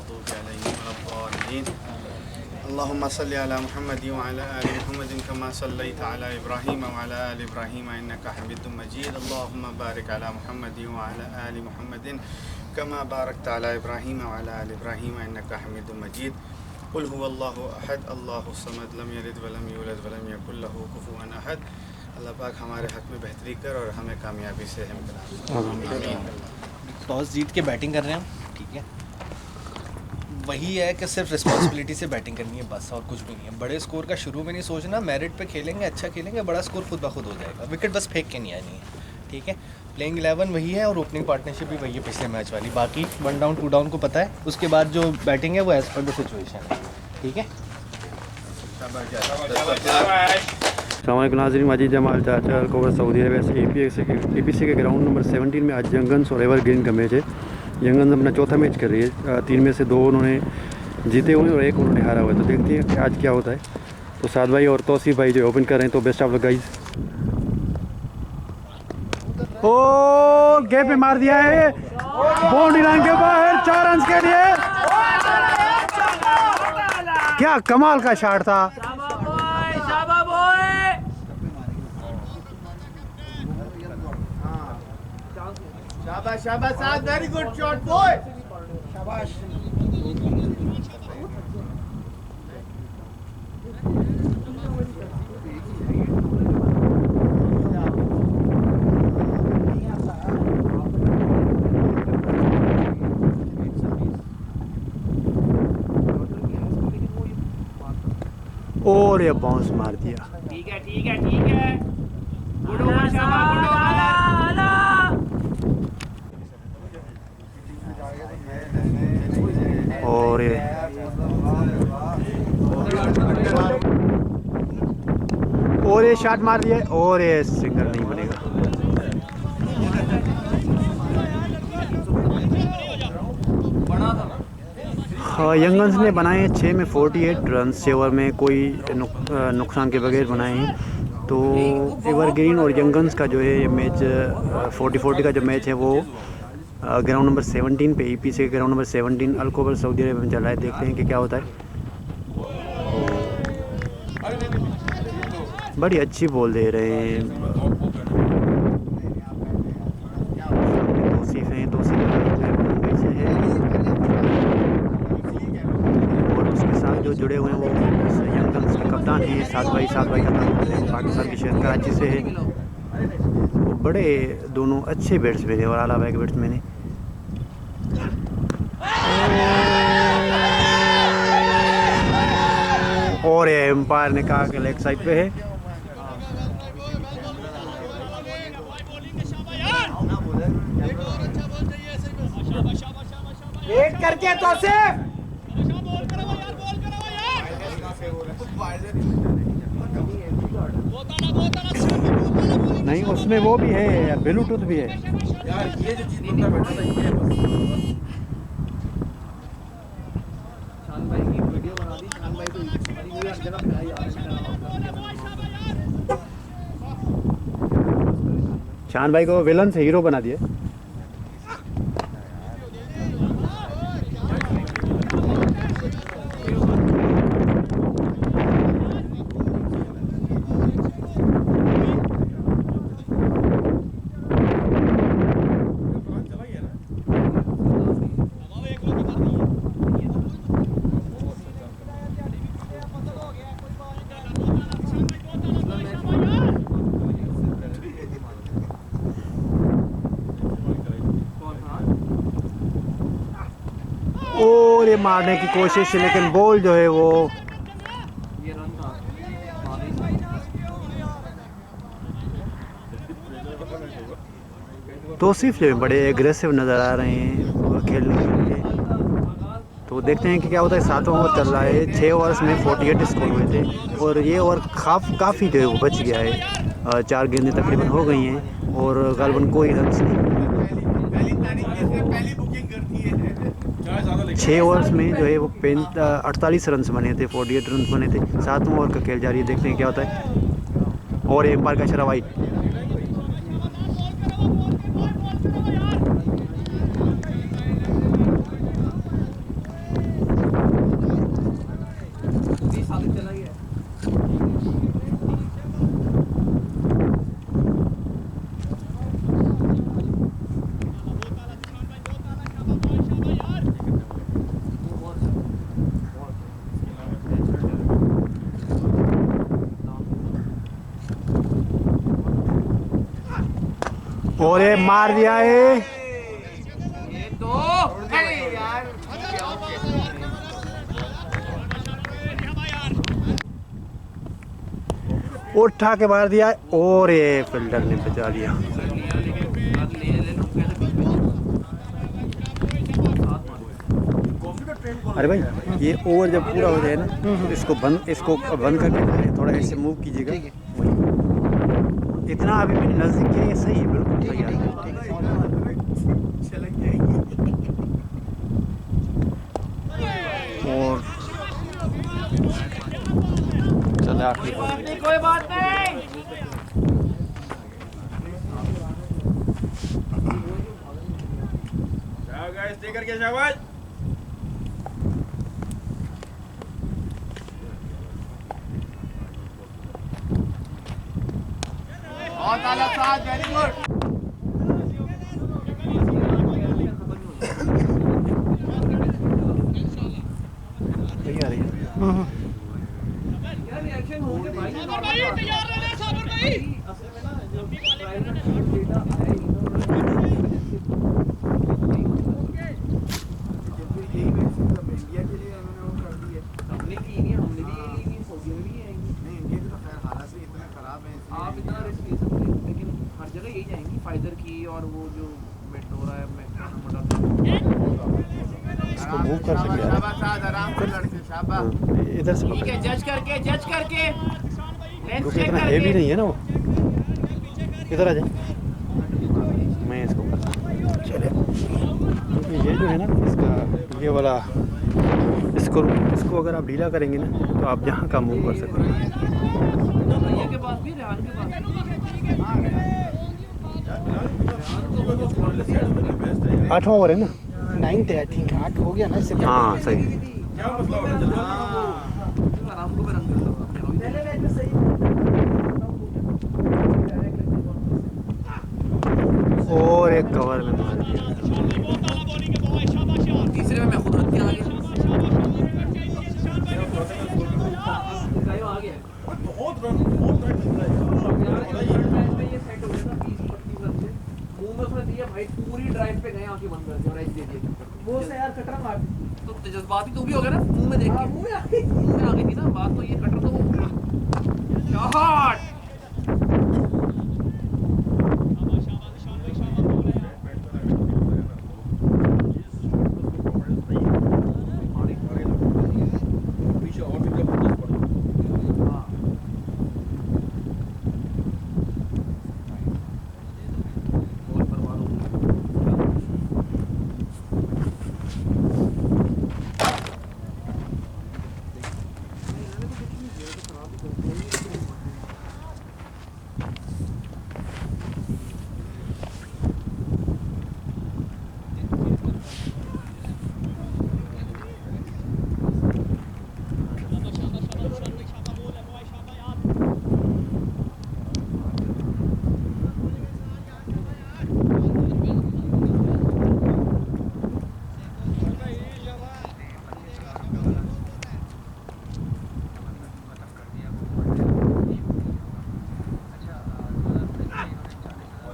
मग़्ज़ूबि अलैहिम वलद्दाल्लीन। अल्लाहुम्मा सल्लि अला मुहम्मद व अला आलि मुहम्मद कमा सल्लैता अला इब्राहीम व अला आलि इब्राहीम इन्नका हमीदुम मजीद। अल्लाहुम्मा बारिक अला मुहम्मद व अला आलि मुहम्मद कमा बारकता अला इब्राहीम व अला आलि इब्राहीम इन्नका हमीदुम मजीद। कुल हुवल्लाहु अहद अल्लाहु समद लम यलिद व लम यूलद व लम यकुल लहू कुफुवन अहद। अल्लाह पाक हमारे हक़ में बेहतरी कर और हमें कामयाबी से हमकिन। टॉस जीत के बैटिंग कर रहे हैं हम, ठीक है। वही है कि सिर्फ रिस्पॉन्सिबिलिटी से बैटिंग करनी है बस, और कुछ भी नहीं है। बड़े स्कोर का शुरू में नहीं सोचना, मेरिट पे खेलेंगे, अच्छा खेलेंगे, बड़ा स्कोर खुद ब खुद हो जाएगा। विकेट बस फेंक के नहीं आनी है, ठीक है। प्लेइंग 11 वही है और ओपनिंग पार्टनरशिप भी वही है पिछले मैच वाली। बाकी 1 डाउन 2 डाउन को पता है, उसके बाद जो बैटिंग है वो एज़ पर द सिचुएशन है, ठीक है। नाज़रीन, माजिद जमाल चाचा कोवर सऊदी अरब से APC के ग्राउंड नंबर 17 में आज यंगन्स और एवरग्रीन का मैच है। यंगन्स अपना चौथा मैच कर रही है। 3 में से 2 उन्होंने जीते हुए और 1 उन्होंने हारा हुआ है। तो देखते हैं कि आज क्या होता है। तो साद भाई और तौसीफ भाई जो ओपन कर रहे हैं, तो बेस्ट ऑफ लक गाइस। ओ गैप में मार दिया है, बाउंड्री लाइन के बाहर, 4 रन के लिए। क्या कमाल का शॉट था। शाबाश शाबाश, वेरी गुड शॉट बॉय, शाबाश। और ये बाउंस मार दिया। ठीक है ठीक है ठीक है, गुड ओवर शाबाश, गुड ओवर। और ये शॉट मार दिया और ये सिंगल नहीं बनेगा। हाँ, यंगन्स ने बनाए 6 में 48 रन, 6 ओवर में कोई नुकसान के बगैर बनाए हैं। तो एवरग्रीन और यंगन्स का जो है ये मैच 40-40 का जो मैच है वो ग्राउंड नंबर 17 पे APC के ग्राउंड नंबर 17 अल कोबर सऊदी अरब में चल रहा है। देखते हैं कि क्या होता है। बड़ी अच्छी बॉल दे रहे हैं। तौसीफ हैं, तौसीफ से है और उसके साथ जो जुड़े हुए हैं वो यंगन्स के कप्तान हैं साद भाई का नाम पाकिस्तान के शहर कराची से है। वो बड़े दोनों अच्छे बैट्समैन हैं और आला भाई के बैट्समैन हैं। और एम्पायर ने कहा कि लेग साइड पे है। वेट करके तो सिर्फ नहीं, उसमें वो भी है, ब्लूटूथ भी है यार। ये जो चीज बंदा बैठा था ये बस। शान भाई की वीडियो बना दी, शान भाई को हर जगह पे आई। शान भाई को विलन से हीरो बना दिया। और ये मारने की कोशिश, लेकिन बॉल जो है वो तौसीफ जो बड़े एग्रेसिव नज़र आ रहे हैं खेलने के लिए। तो देखते हैं कि क्या होता है। 7वां ओवर चल रहा है। 6 ओवर्स में 48 स्कोर हुए थे और ये ओवर काफ़ी जो है वो बच गया है। 4 गेंदें तकरीबन हो गई हैं और गालबन कोई रन नहीं। 6 ओवर्स में जो है वो 48 रन बने थे, 48 रन बने थे। 7वां ओवर का खेल जारी है, देखते हैं क्या होता है। और एम्पायर का इशारा वाइड। और ये मार दिया है। ये तो अरे यार उठा के मार दिया और ये फील्डर ने बचा दिया। अरे भाई ये ओवर जब पूरा हो जाए ना तो इसको बंद करके थोड़ा ऐसे मूव कीजिएगा। इतना अभी मैंने नजदीक किया, ये सही है, बिल्कुल सही है। और चले आखिरी कोई बात नहीं। जाओ गाइस, दे करके शाबाश। बहुत आला साथ, वेरी गुड। सही आ रही है। यार रिएक्शन हो गया भाई, तैयार रहना साबर भाई। असल में ना जब प्राइवेट शॉट डेटा आया इंडिया के लिए उन्होंने वो कर दी है। हमने की नहीं, हमने भी ली नहीं, सऊदी में भी आएंगी। नहीं, इंडिया के तो खैर हालात भी इतने खराब हैं, आप इतना रिस्क ले सकते हैं, लेकिन हर जगह यही जाएंगी। फाइजर की और वो जो मेट्रो है, इसको मूव कर सकते हैं। शाबाश, आराम से लड़के, शाबाश। इधर से ठीक है, जज करके लेंस चेक इतना हेवी नहीं है ना वो। इधर आ जाए, मैं इसको चले। ये जो है ना इसका ये वाला इसको अगर आप ढीला करेंगे ना तो आप जहाँ का मूव कर सकते हैं। ये के पास भी, रेहान के पास भी। 8वां ओवर है ना, 9th है आई थिंक, 8 हो गया ना इससे। हाँ सही। आराम को रंग दे दो। और एक कवर में मार दिया। तीसरे में मैं खुद रख के आ गया। बहुत रन ये सेट हो गया था 20-25 रन से। मुंह में उसने दिया भाई, पूरी ड्राइव पे गए, आंखें बंद करके और एज दे दिया। वो से यार कटर मार तो जज्बाती तू भी हो गया ना, मुंह में देख के। मुंह में आ गई थी ना बात, तो ये कटर तो शॉट।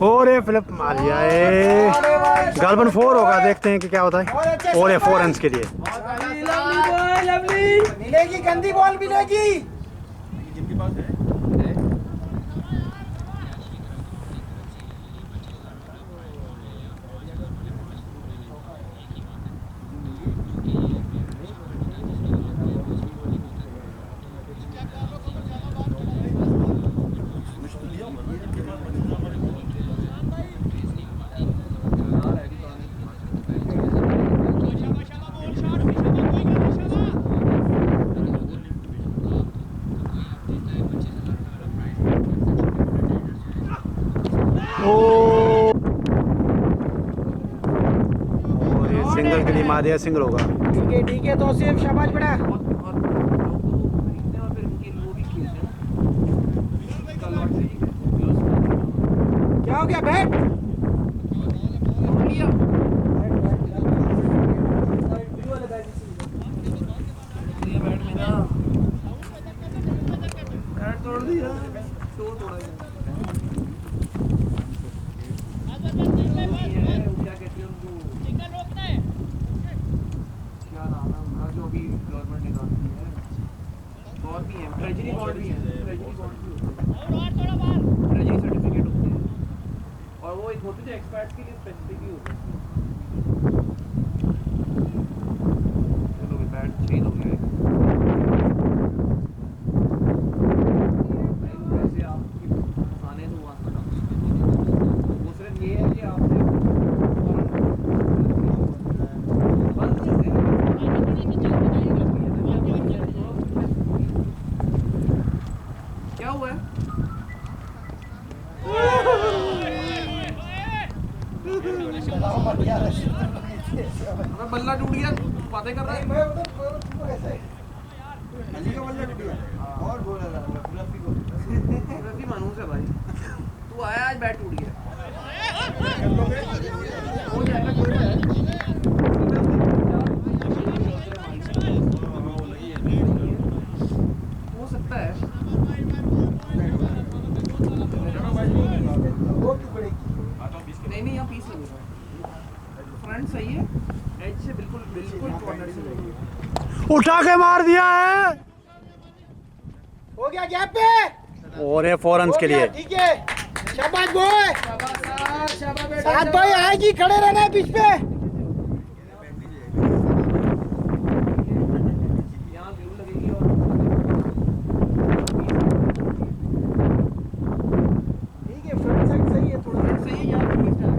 और ये फ्लिप मार दिया है। गालबन 4 होगा, देखते हैं कि क्या होता है। और ये 4 रन्स के लिए मिलेगी, गंदी बॉल मिलेगी। जिनके पास है सिंगल के लिए मार दिया, सिंगल होगा। ठीक है तो सिर्फ शाबाश बेटा। क्या हो गया बैट? तोड़ दिया, तोड़ा गवर्नमेंट निकालती है। और भी है, ट्रेजरी बॉन्ड भी है, ट्रेजरी बॉन्ड भी होते हैं, ट्रेजरी सर्टिफिकेट होते हैं, और वो एक होते हैं एक्सपर्ट्स के लिए स्पेसिफिक ही होते हैं। चलो ये बैट चेंज हो गया है। वैसे आपकी आने तो वहाँ पर वो सिर्फ ये है कि आपसे बंद नहीं है। क्या हुआ है? हमें बल्ला टूट गया, बातें कर रहा है। रफी मानूस है भाई, तू आया आज बैट टूट गया। हो जाएगा, कोई बात नहीं। हो सकता है। नहीं यहाँ पीस लगेगा। फ्रंट सही है, एज से बिल्कुल बिल्कुल कॉर्नर से लगेगा। उठा के मार दिया है हो गया गैप पे। और ये 4 रन्स के लिए। ठीक है, शाबाश बॉय। शाबाश बेटा। साथ भाई आएगी, खड़े रहना है पिच पे। यहाँ जरूर लगेगी। और ठीक है, फ्रंट साइड सही है, थोड़ा फ्रंट सही है, यहाँ पे पीस डाल।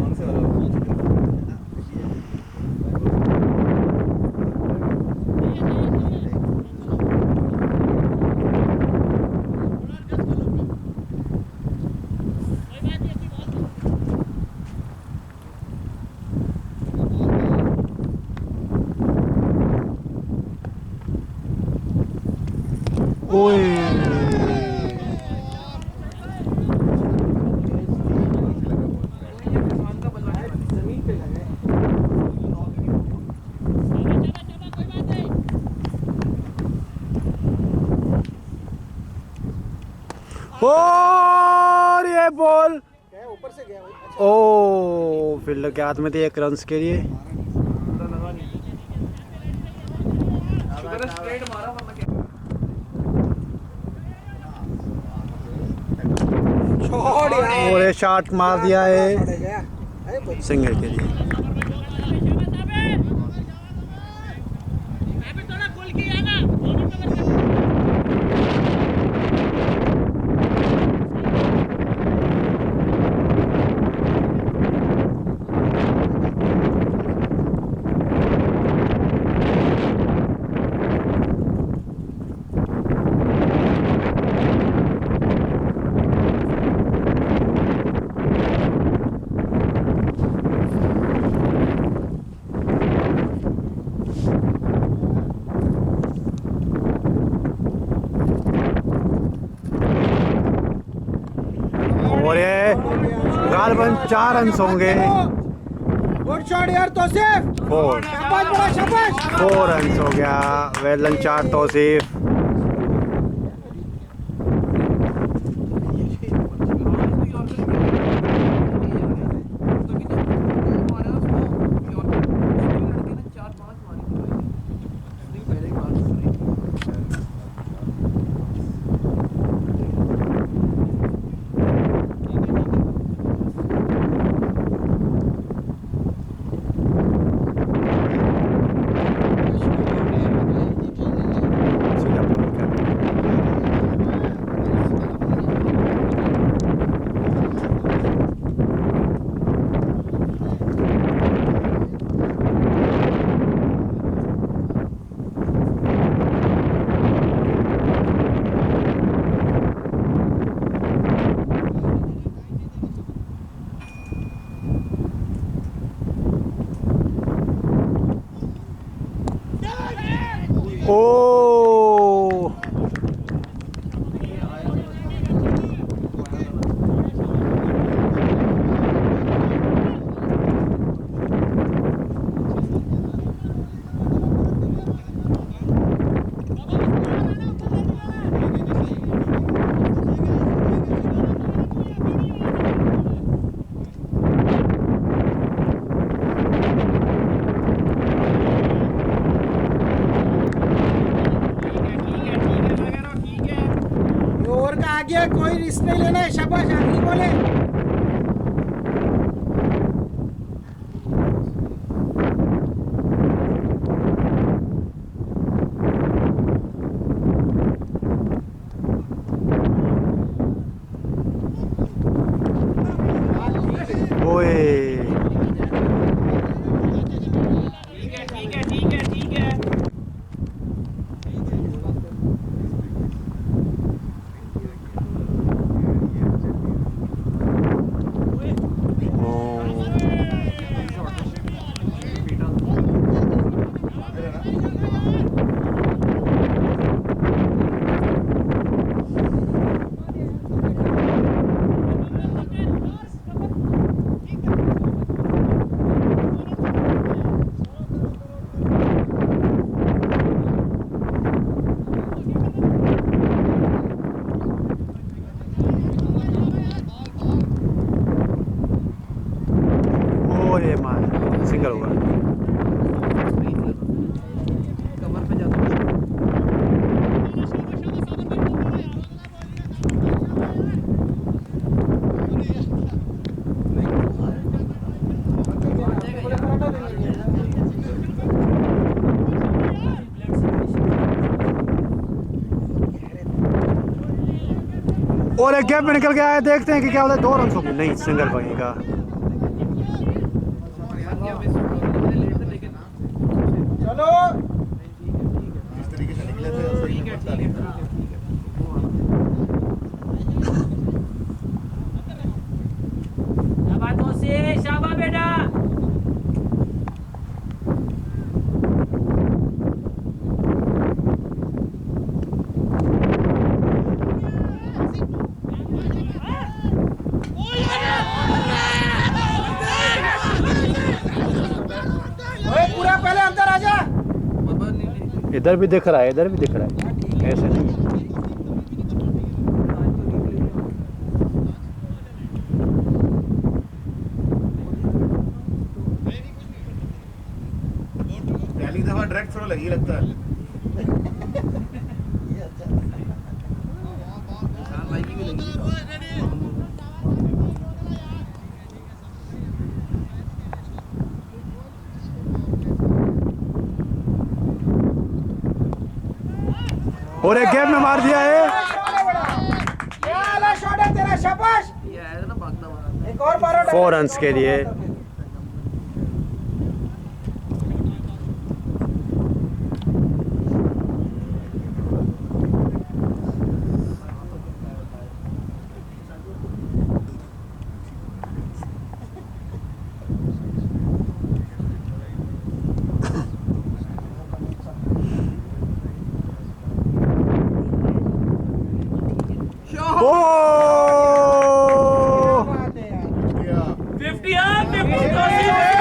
अच्छा है। ओए जमीन पे लगा है। और ये बॉल गया, ऊपर से गया भाई। अच्छा, ओ फील्डर के हाथ में थी 1 रन्स के लिए। लगा नहीं। शुक्र है स्ट्रेट मारा, वरना क्या। छोड़ यार। और ये शॉट मार दिया है छोड़ गया। अरे भाई, सिंगल के लिए। और ये गालबन 4 रन्स होंगे। गुड शॉट यार तौसीफ। 4 शाबाश बड़ा, शाबाश। 4 रन्स हो गया। Well done 4 Tausif. ओ है, कोई रिस्क नहीं लेना है। शाबाश, आखिरी बॉल है। ओए ठीक है। ओए मार सिंगल हुआ। कमर पे जाता है। और एक गैप में निकल के आया, देखते हैं कि क्या होता है। 2 रन हो गए, नहीं सिंगल बनेगा। चलो शाबाश बेटा। ओए, पूरा पहले अंदर आ जा। इधर भी दिख रहा है, इधर भी दिख रहा है, ऐसे नहीं है। पहली दफा डायरेक्ट थ्रो लगी लगता है। और एक गैप में मार दिया है। क्या वाला शॉट है तेरा, शाबाश। ये है ना भागना वाला। एक और मारो। 4 रन्स के लिए।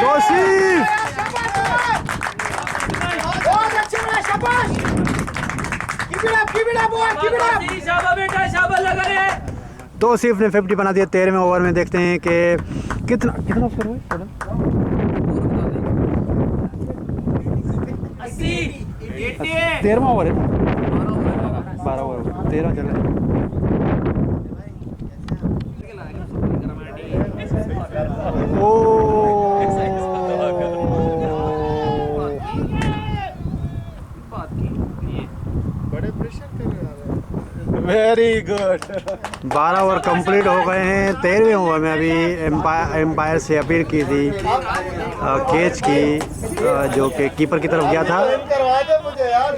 तौसीफ बहुत अच्छे बना, शाबाश। Keep it up, keep it up, boy, keep it up। शाबाश बेटा, शाबाश लगा रे। तौसीफ ने 50 बना दिया 13वें ओवर में। देखते हैं कि कितना कितना स्कोर हुआ टोटल। 80 13वां ओवर है ना, 12 ओवर 13 चल रहा है। बड़े प्रेशर कर वेरी गुड। 12 ओवर कंप्लीट हो गए हैं। 13वें ओवर में अभी एम्पायर से अपील की थी कैच की, जो कि कीपर की तरफ गया था, करवा दे मुझे यार।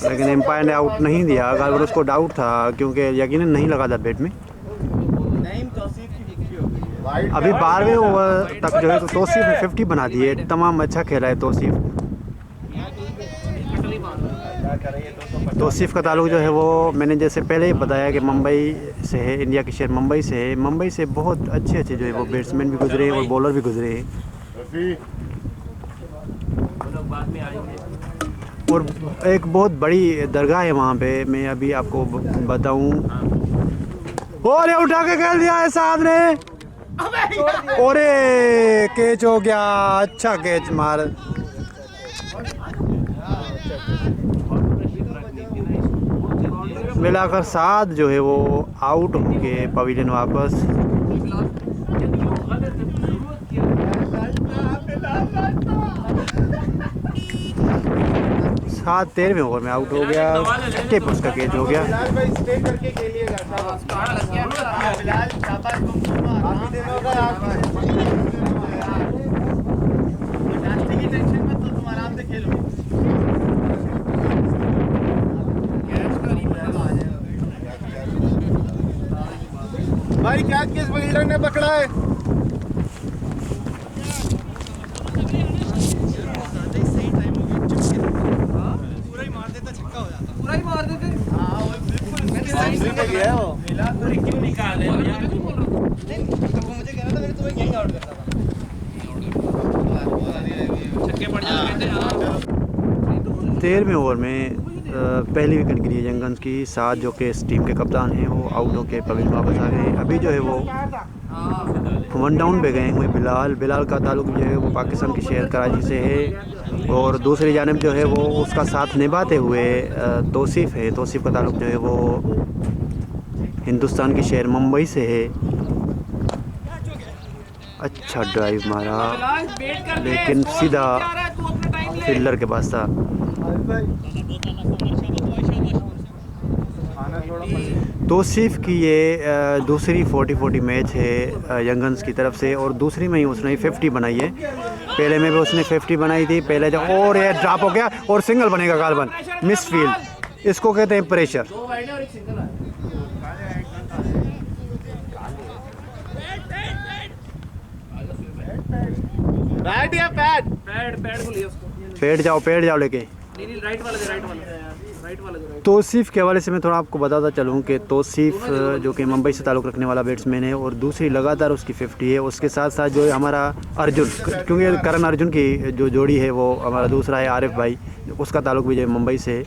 लेकिन एम्पायर ने आउट नहीं दिया। अगर उसको डाउट था, क्योंकि यकीनन नहीं लगा था बैट में। अभी 12वें ओवर तक जो है तो तौसीफ ने 50 बना दिए। तमाम अच्छा खेला है तौसीफ। तौसीफ का ताल्लुक जो है वो मैंने जैसे पहले ही बताया कि मुंबई से है, इंडिया के शहर मुंबई से है। मुंबई से बहुत अच्छे अच्छे जो है वो बैट्समैन भी गुजरे हैं और बॉलर भी गुजरे हैं। और एक बहुत बड़ी दरगाह है वहाँ पे, मैं अभी आपको बताऊँ। और ये उठा के खेल दिया है साहब ने। और कैच हो गया, अच्छा कैच मार। मिलाकर 7 जो है वो आउट होंगे पवेलियन वापस। सात 13वें ओवर में आउट हो गया, छठे पर उसका कैच हो गया। बिलाल भाई स्टे करके खेलिएगा, शाबाश बिलाल, शाबाश तुम की टेंशन मत लो, तुम आराम से खेलो। भाई क्या किस बिल्डर ने पकड़ा है? पूरा ही मार देते। गया वो मिला फिर क्यों निकाले यार? वो मुझे कह रहा था, मैंने तुम्हें यहीं आउट करना था। छक्के पड़ जाते हैं। 13वें ओवर में पहली विकेट गिरी है यंगन्स की। 7 जो कि इस टीम के कप्तान हैं वो आउट होकर पवेलियन वापस आ गए। अभी जो है वो 1 डाउन पे गए हुए बिलाल का ताल्लुक जो है वो पाकिस्तान की शहर कराची से है, और दूसरी जानिब जो है वो उसका साथ निभाते हुए तौसीफ़ है। तौसीफ़ का ताल्लुक जो है वो हिंदुस्तान की शहर मुंबई से है। अच्छा ड्राइव मारा लेकिन सीधा फील्डर के पास था। तौसीफ़ की ये दूसरी 40-40 मैच है यंगन्स की तरफ से, और दूसरी में ही उसने 50 बनाई है। पहले में भी उसने 50 बनाई थी पहले जब, और ये ड्रॉप हो गया और सिंगल बनेगा गालबन। मिस फील्ड, इसको कहते हैं प्रेशर। बैट या पैड? पैड को लिया उसको। पेड़ जाओ लेके। नहीं राइट वाला दे। तौसीफ़ के हवाले से मैं थोड़ा आपको बताता चलूँ कि तौसीफ़ जो कि मुंबई से ताल्लुक़ रखने वाला बैट्समैन है, और दूसरी लगातार उसकी 50 है। उसके साथ साथ जो है हमारा अर्जुन, क्योंकि करण अर्जुन की जो जोड़ी है वो हमारा दूसरा है आरिफ भाई, उसका ताल्लुक़ भी जो है मुंबई से है।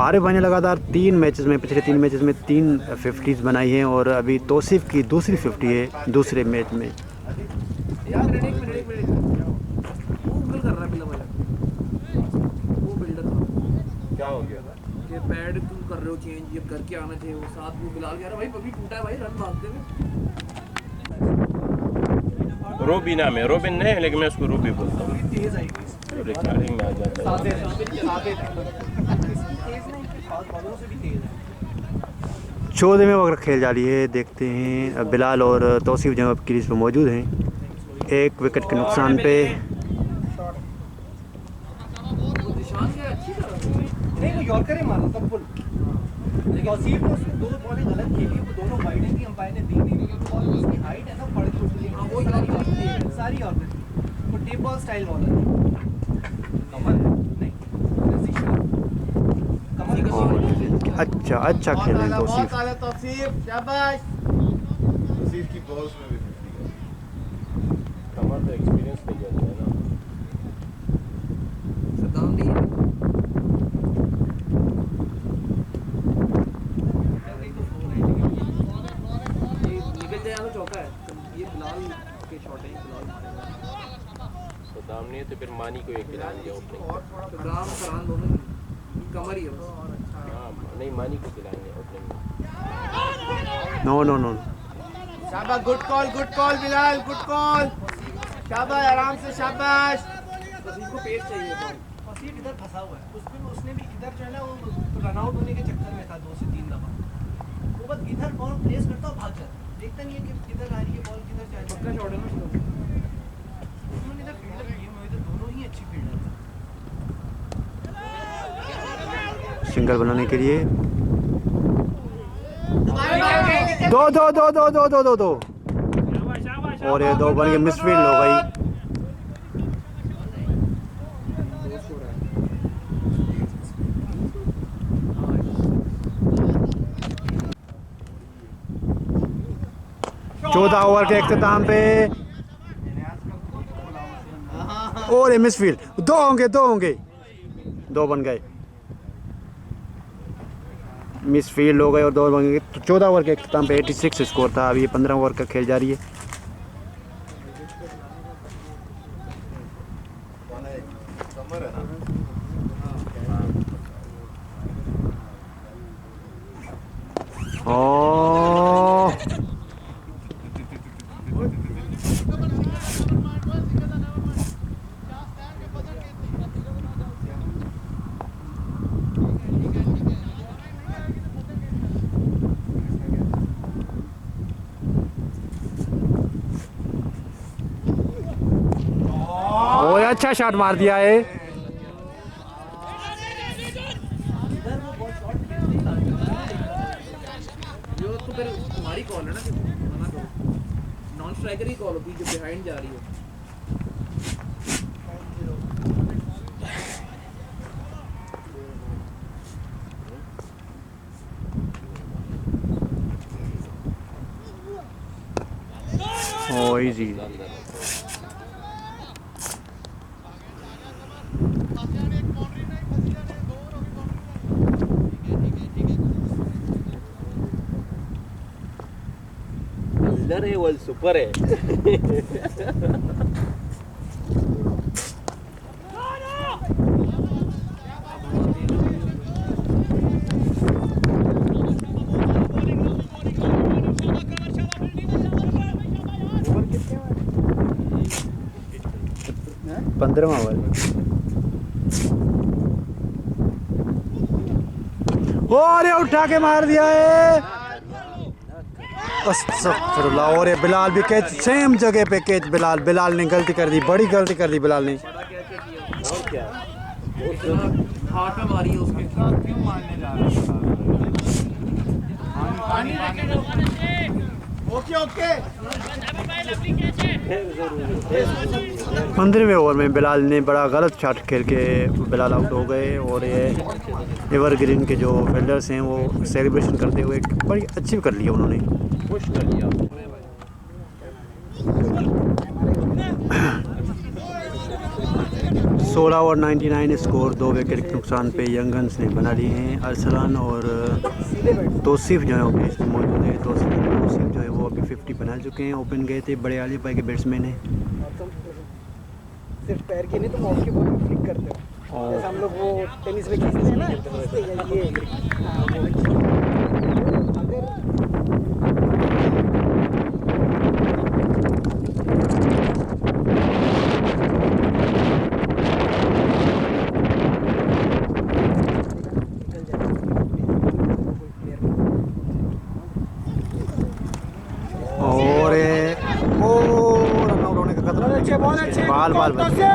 आरिफ भाई ने लगातार 3 मैचेस में, पिछले 3 मैचेस में 3 50s बनाई हैं, और अभी तौसीफ़ की दूसरी 50 है दूसरे मैच में। एक मिनट वो गल कर रहा है बिल्ला भाई, वो बिल्डर क्या हो गया? ये पैड तुम कर रहे हो चेंज, ये करके आना चाहिए। वो साथ वो बिलाल कह रहा भाई अभी टूटा है भाई, रन मांगते हुए। रोबी नाम है, रोबिन नहीं है लेकिन मैं उसको रूबी बोलता हूँ। तेज आएगी रिकॉर्डिंग में आ जाता है। से भी तेज है। 14वें ओवर खेल जारी है। देखते हैं बिलाल और तौसीफ़ जो क्रीज पर मौजूद हैं, 1 विकेट के नुकसान पे। नहीं वो यॉर्कर ही मारा था फुल। तौसीफ़ ने उसमें 2 बॉलें गलत खेली, वो दोनों वाइडें थी, अंपायर ने दी नहीं, क्योंकि उसकी हाइट है ना, पड़ के उछली। हां वो सारी यॉर्कर थी, वो टेप बॉल स्टाइल बॉलर है। कमर नहीं अच्छा खेल रहे हैं तौसीफ़। तौसीफ़ शाबाश। तौसीफ़ की बॉल्स में भी 50 है। हमारा तो एक्सपीरियंस नहीं जाता है ना। सद्दाम नहीं है। ये निकल जाए तो चौका है। ये बिलाल के शॉट है, बिलाल मारेगा। सद्दाम नहीं है तो फिर मानी को एक खिला दिया ओपनिंग। सद्दाम फरहान दोनों कमर ही है बस। हाँ नहीं, मानी को खिलाएंगे ओपनिंग में। नो शाबाश, good call Bilal, good call. शाबाश, आराम से शाबाश। बस इनको पेस चाहिए बॉल। तौसीफ़ इधर फंसा हुआ है, उसने भी इधर जो है ना वो रन आउट होने के चक्कर में था 2 से 3 दफा। वो बस इधर बॉल प्लेस करता और भाग जाता, देखता नहीं है कि किधर आ रही है बॉल, किधर जा रही है। पक्का शॉट है ना उसका। उन्होंने इधर फील्डर किए हुए थे, दोनों ही अच्छी फील्डर थे। सिंगल बनाने के लिए दो और ये 2 बन के मिसफील्ड हो गई। चौदह ओवर के इख्तिताम पे और ये मिसफील्ड, 2 होंगे 2 बन गए। मिस फील्ड हो गए और 2 बन गए। तो 14 ओवर के इख्तिताम पे 86 स्कोर था। अभी ये 15 ओवर का खेल जारी है। और अच्छा शॉट मार दिया है। जो तो फिर तुम्हारी कॉल है ना, मना करो, नॉन स्ट्राइकर ही कॉल होती है जो बिहाइंड जा रही है। ओ इजी। अंदर है वो सुपर है। 15वां ओवर। और ये उठा के मार दिया है। अस्तगफुरुल्लाह। और ये बिलाल भी कैच सेम जगह पे कैच। बिलाल ने गलती कर दी, बड़ी गलती कर दी बिलाल ने। और क्या हाथ में मारी है उसके। क्यों मारने जा रहा है? ओके 15वें ओवर में बिलाल ने बड़ा गलत शॉट खेल के बिलाल आउट हो गए। और ये एवरग्रीन के जो फील्डर्स हैं वो सेलिब्रेशन करते हुए बड़ी अच्छी कर लिया उन्होंने। खुश कर दिया। 16 और 99 स्कोर, 2 विकेट के नुकसान पे यंगन्स ने बना लिए हैं। अरसलान और तौसीफ जो है वो क्रीज पे मौजूद है। तौसीफ जो है वो अभी 50 बना चुके हैं। ओपन गए थे बड़े आली पाई के बैट्समैन हैं। सिर्फ पैर के नहीं तो मॉफ के बॉल में फ्लिक करते हो, जैसे हम लोग वो टेनिस में खींचते हैं ना, बाल बच गए।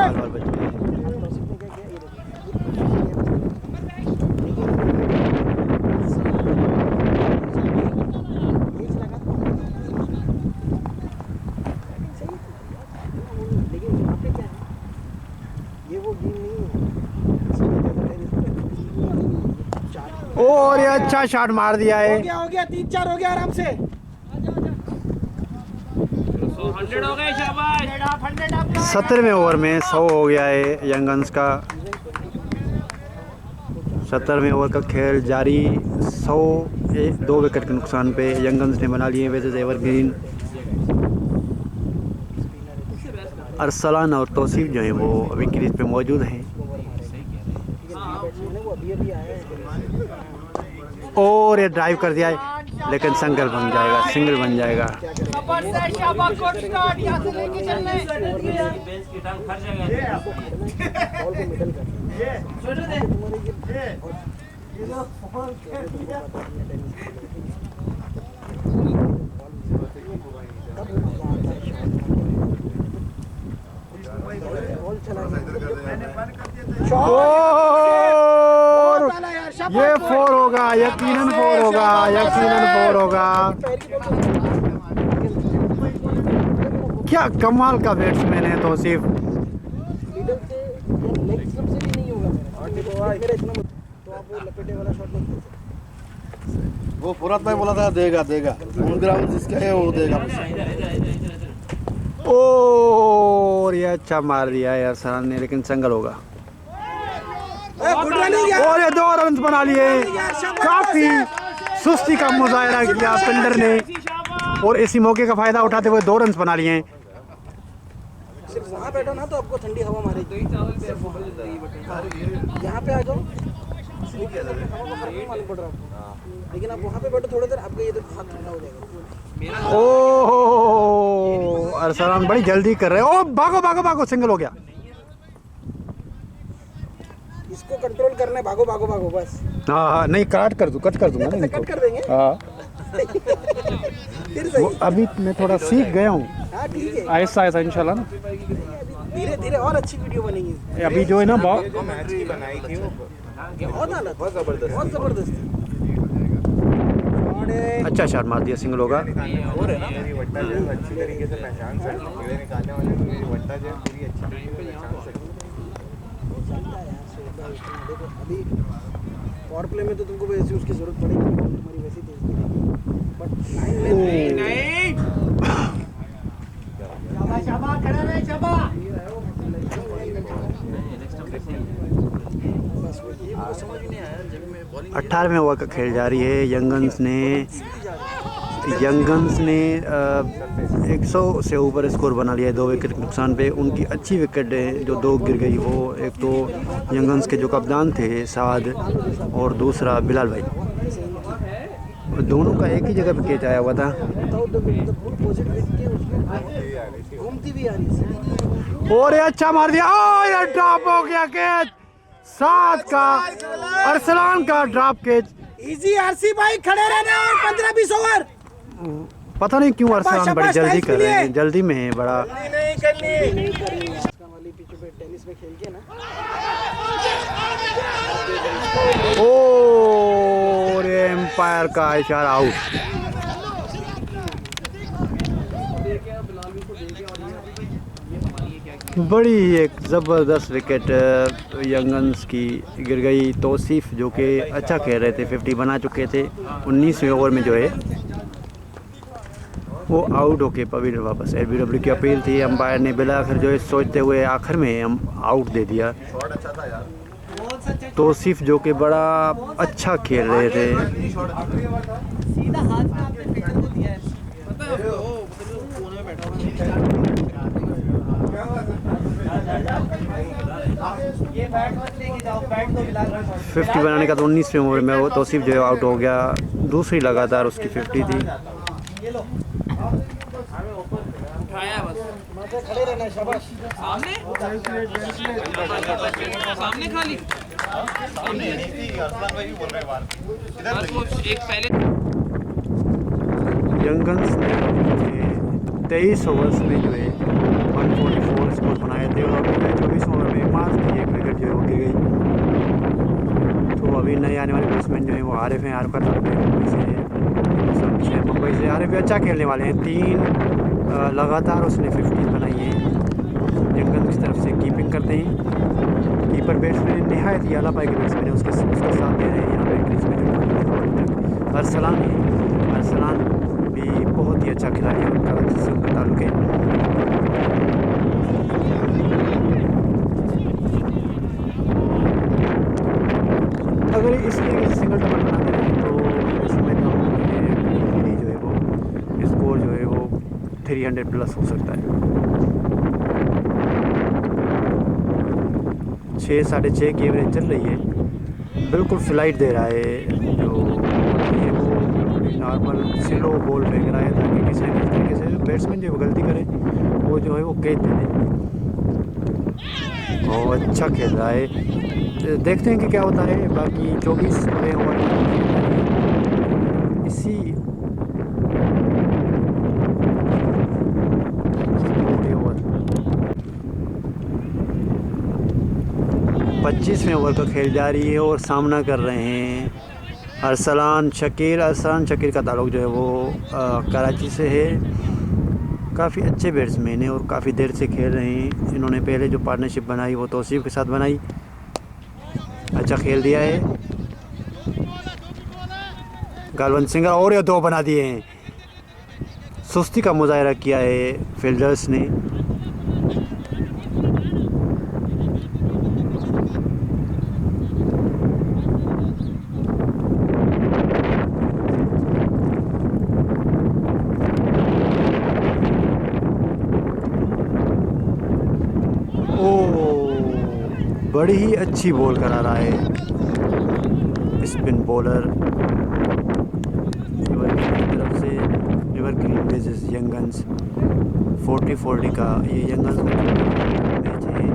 और ये अच्छा शॉट मार दिया है। हो गया 3-4 हो गया आराम से। 100 हो गए, शाबाश। 17वें ओवर में 100 हो गया है यंगन्स का। 17वें ओवर का खेल जारी। 100 2 विकेट के नुकसान पे यंगन्स ने बना लिए वैसे एवरग्रीन। अरसलान और तौसीफ जो हैं वो अभी क्रीज पे मौजूद हैं। और ये ड्राइव कर दिया है लेकिन सिंगल बन जाएगा। ये 4 होगा, यकीनन 4 होगा। क्या कमाल का बैट्समैन है तौसीफ। वो फुरात भाई बोला था देगा ऑन ग्राउंड जिसका है वो देगा। और ये अच्छा मार दिया है अरसलान ने लेकिन सिंगल होगा। और ये 2 रन बना लिए। काफी सुस्ती का मुजाहरा किया फील्डर ने और इसी मौके का फायदा उठाते हुए 2 रन बना लिए हैं। सिर्फ वहाँ बैठो ना तो आपको ठंडी हवा मारेगी। यहाँ पे आ जाओ, हवा का फर्क नहीं मालूम पड़ रहा आपको, लेकिन आप वहाँ पे बैठो थोड़ी देर, आपका ये हाथ ठंडा हो जाएगा। ओह अरसलान बड़ी जल्दी कर रहे हो। ओ भागो भागो भागो, सिंगल हो गया। इसको कंट्रोल करना, भागो भागो भागो बस। हाँ हाँ, नहीं कट कर दूंगा ना इनको। कट कर देंगे। हाँ फिर सही। अभी मैं थोड़ा सीख गया हूँ, हाँ ठीक है, आहिस्ता आहिस्ता इंशाल्लाह ना। धीरे धीरे और अच्छी वीडियो बनेगी। अभी जो है ना बहुत बहुत जबरदस्त। अच्छा शॉट मार दिया, सिंगल होगा। देखो अभी पावर प्ले में तो तुमको वैसे उसकी जरूरत पड़ेगी, तुम्हारी वैसी तेज की रहेगी, बट नहीं शाबाश खड़ा रहे, शाबाश। बस वो ये मुझे समझ नहीं आया जब मैं बॉलिंग 18वें ओवर का खेल जारी है। यंगन्स ने 100 से ऊपर स्कोर बना लिया है 2 विकेट के नुकसान पे। उनकी अच्छी विकेट जो 2 गिर गई, वो एक तो यंगन्स के जो कप्तान थे साद और दूसरा बिलाल भाई, दोनों का एक ही जगह पे कैच आया हुआ था। घूमती भी आ रही है। और ये अच्छा मार दिया। ओ ये ड्रॉप हो गया कैच, साद का अरसलान का ड्रॉप कैच। इजी आरसी भाई खड़े रहना और 15-20 ओवर। पता नहीं क्यों अरसलान बड़ी जल्दी कर रहे हैं, जल्दी में है बड़ा। नहीं करनी वाली पिच पे टेनिस में खेल के ना। और एम्पायर का इशारा आउट। बड़ी एक ज़बरदस्त विकेट यंगन्स की गिर गई। तौसीफ जो कि अच्छा खेल रहे थे, 50 बना चुके थे 19वें ओवर में जो है वो आउट होके पवेलियन वापस। LBW की अपील थी, अंपायर ने बिला आखिर जो है सोचते हुए आखिर में हम आउट दे दिया। तौसीफ जो कि बड़ा अच्छा खेल रहे थे। ये बैट मत लेके जाओ, बैट तो बिलाल भाई 50 बनाने का तो 19वें ओवर में वो तौसीफ जो है आउट हो गया। दूसरी लगातार उसकी 50 थी। ये लो उठाया बस खड़े रहना, शाबाश। सामने सामने खाली बस वो एक पहले यंगन्स ने 23 ओवर्स में जो है 144 स्कोर बनाए थे और 24 ओवर में मात्र की एक विकेट जो है वो गिर गई। तो अभी नए आने वाले बैट्समैन जो है वो आरिफ हैं। आरिफ का ताल्लुक है मुंबई से। आरिफ भी अच्छा खेलने वाले हैं, 3 लगातार उसने 50 बनाई है। यंगन्स की तरफ से कीपिंग करते हैं। कीपर बैट्समैन नहायत ही आला पाई के बैट्समैन है, उसका साथ दे रहे हैं यहाँ पे क्रीज में। अरसलान है, अरसलान भी बहुत ही अच्छा खिलाड़ी है, उनका कराची से उनका ताल्लुक है। अगर इसमें सिंगल डबल बनाते हैं तो समझता हूँ कि जो है वो स्कोर जो है वो 300 प्लस हो सकता है। 6 साढ़े 6 की एवरेज चल रही है। बिल्कुल फ्लाइट दे रहा है, जो है वो नॉर्मल स्लो बॉल फेंक रहा है ताकि किसी न किसी तरीके से बैट्समैन जो गलती करे वो जो है वो कैच दे दे। और अच्छा खेल रहा है, देखते हैं कि क्या होता है। बाकी 24वें ओवर इसी 25वें ओवर का खेल जारी है और सामना कर रहे हैं अरसलान शकीर। अरसलान शकीर का ताल्लुक जो है वो कराची से है। काफ़ी अच्छे बैट्समैन हैं और काफ़ी देर से खेल रहे हैं। इन्होंने पहले जो पार्टनरशिप बनाई वो तौसीफ के साथ बनाई, अच्छा खेल दिया है। गालवन सिंगर और ये 2 बना दिए हैं। सुस्ती का मुजाहरा किया है फील्डर्स ने। बड़ी ही अच्छी बॉल करा रहा है स्पिन बॉलर। एवरग्रीन वेजेस यंगन्स 40-40 का ये यंगन्स मैच है।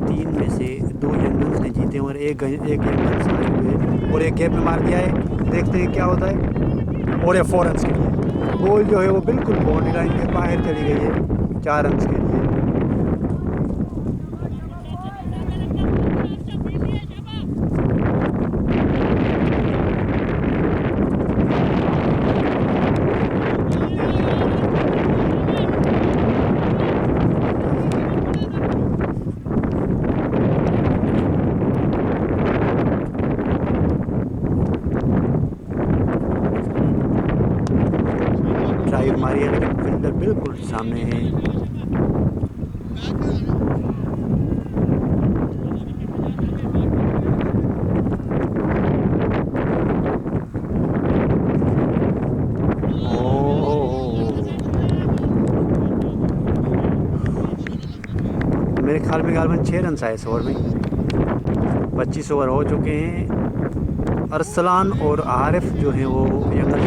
3 में से 2 यंगन्स ने जीते और एक यंगन्स हारे हुए और एक गैप में मार दिया है। देखते हैं क्या होता है। और ये 4 रन्स के लिए बॉल जो है वो बिल्कुल बाउंड्री लाइन के बाहर चली गई है 4 रन्स के लिए। ड्राइव मारी है लेकिन फील्डर बिल्कुल सामने है। मेरे ख्याल में गालबन 6 रन आए इस ओवर में। 25 ओवर हो चुके हैं। अरसलान और आरिफ जो हैं वो यंगल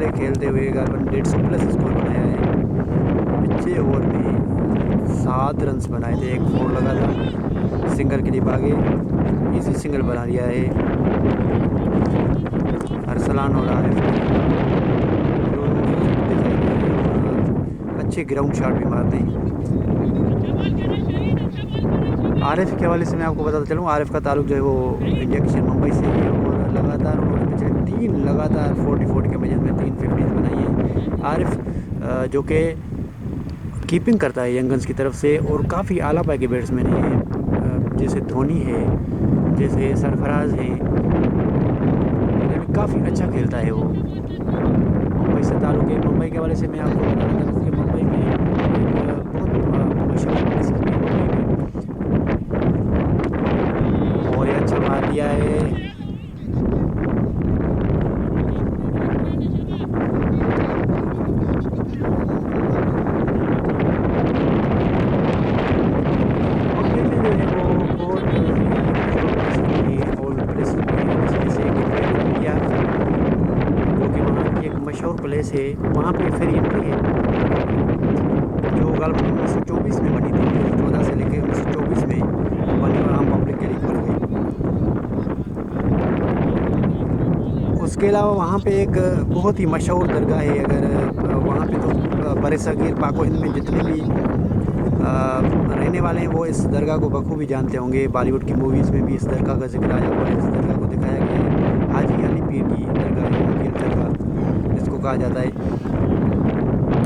खेलते हुए गालबन 150 प्लस स्कोर बनाया है। पिछले ओवर में 7 रन्स बनाए थे, एक 4 लगा था, सिंगल के लिए भागे, इसी सिंगल बना लिया है। अरसलान और आरिफ अच्छे ग्राउंड शॉट भी मारते हैं। आरिफ के हवाले से मैं आपको बताता चलूँ, आरिफ का ताल्लुक जो है वो इंडिया की मुंबई से है और लगातार उन्होंने पिछले 3 लगातार 40-40 के मैच में 3 50 बनाई है। आरिफ जो कि कीपिंग करता है यंगन्स की तरफ से और काफ़ी आला पाई के बैट्समैन हैं, जैसे धोनी है, जैसे सरफराज है, काफ़ी अच्छा खेलता है वो। मुंबई से ताल्लुक है। मुंबई के हवाले से मैं आपको बताना चाहूँ कि मुंबई में एक बहुत मशहूर प्लेसेस में और ये अच्छा मार दिया है। प्लेस है वहाँ पे फेरी एंट्री है जो गालबन 1924 में बनी थी। 14 से लेकर 1924 में बनी और आम पब्लिक के लिए खुल गई। उसके अलावा वहाँ पे एक बहुत ही मशहूर दरगाह है। अगर वहाँ पे तो बड़े सगीर पाको हिंद में जितने भी रहने वाले हैं वो इस दरगाह को बखूबी जानते होंगे। बॉलीवुड की मूवीज़ में भी इस दरगाह का जिक्र आया हुआ है। इस दरगाह को दिखाया गया है। हाजी अली पीर की दरगाह है, इसको कहा जाता है।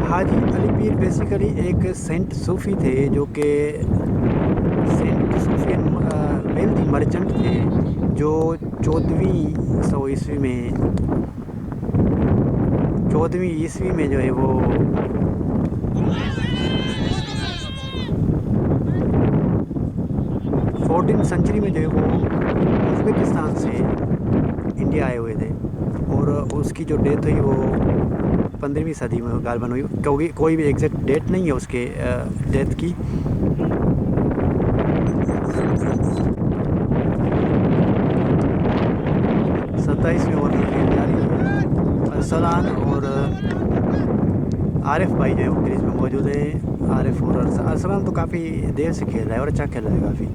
हाजी अली पीर बेसिकली एक सेंट सूफ़ी थे जो कि सेंट सूफी वेल्दी मर्चेंट थे जो 14वीं ईस्वी में जो है वो 14th सेंचुरी में जो है वो उज़्बेकिस्तान से इंडिया आए हुए थे और उसकी जो डेथ हुई वो 15वीं सदी में गालबन हुई, क्योंकि कोई भी एग्जैक्ट डेट नहीं है उसके डेथ की। सत्ताईसवीं ओवर में खेल जारी है। अरसलान और आरिफ भाई जो है वो क्रीज में मौजूद है। आरिफ और अरसलान तो काफ़ी देर से खेल रहा है और अच्छा खेल रहा है काफ़ी।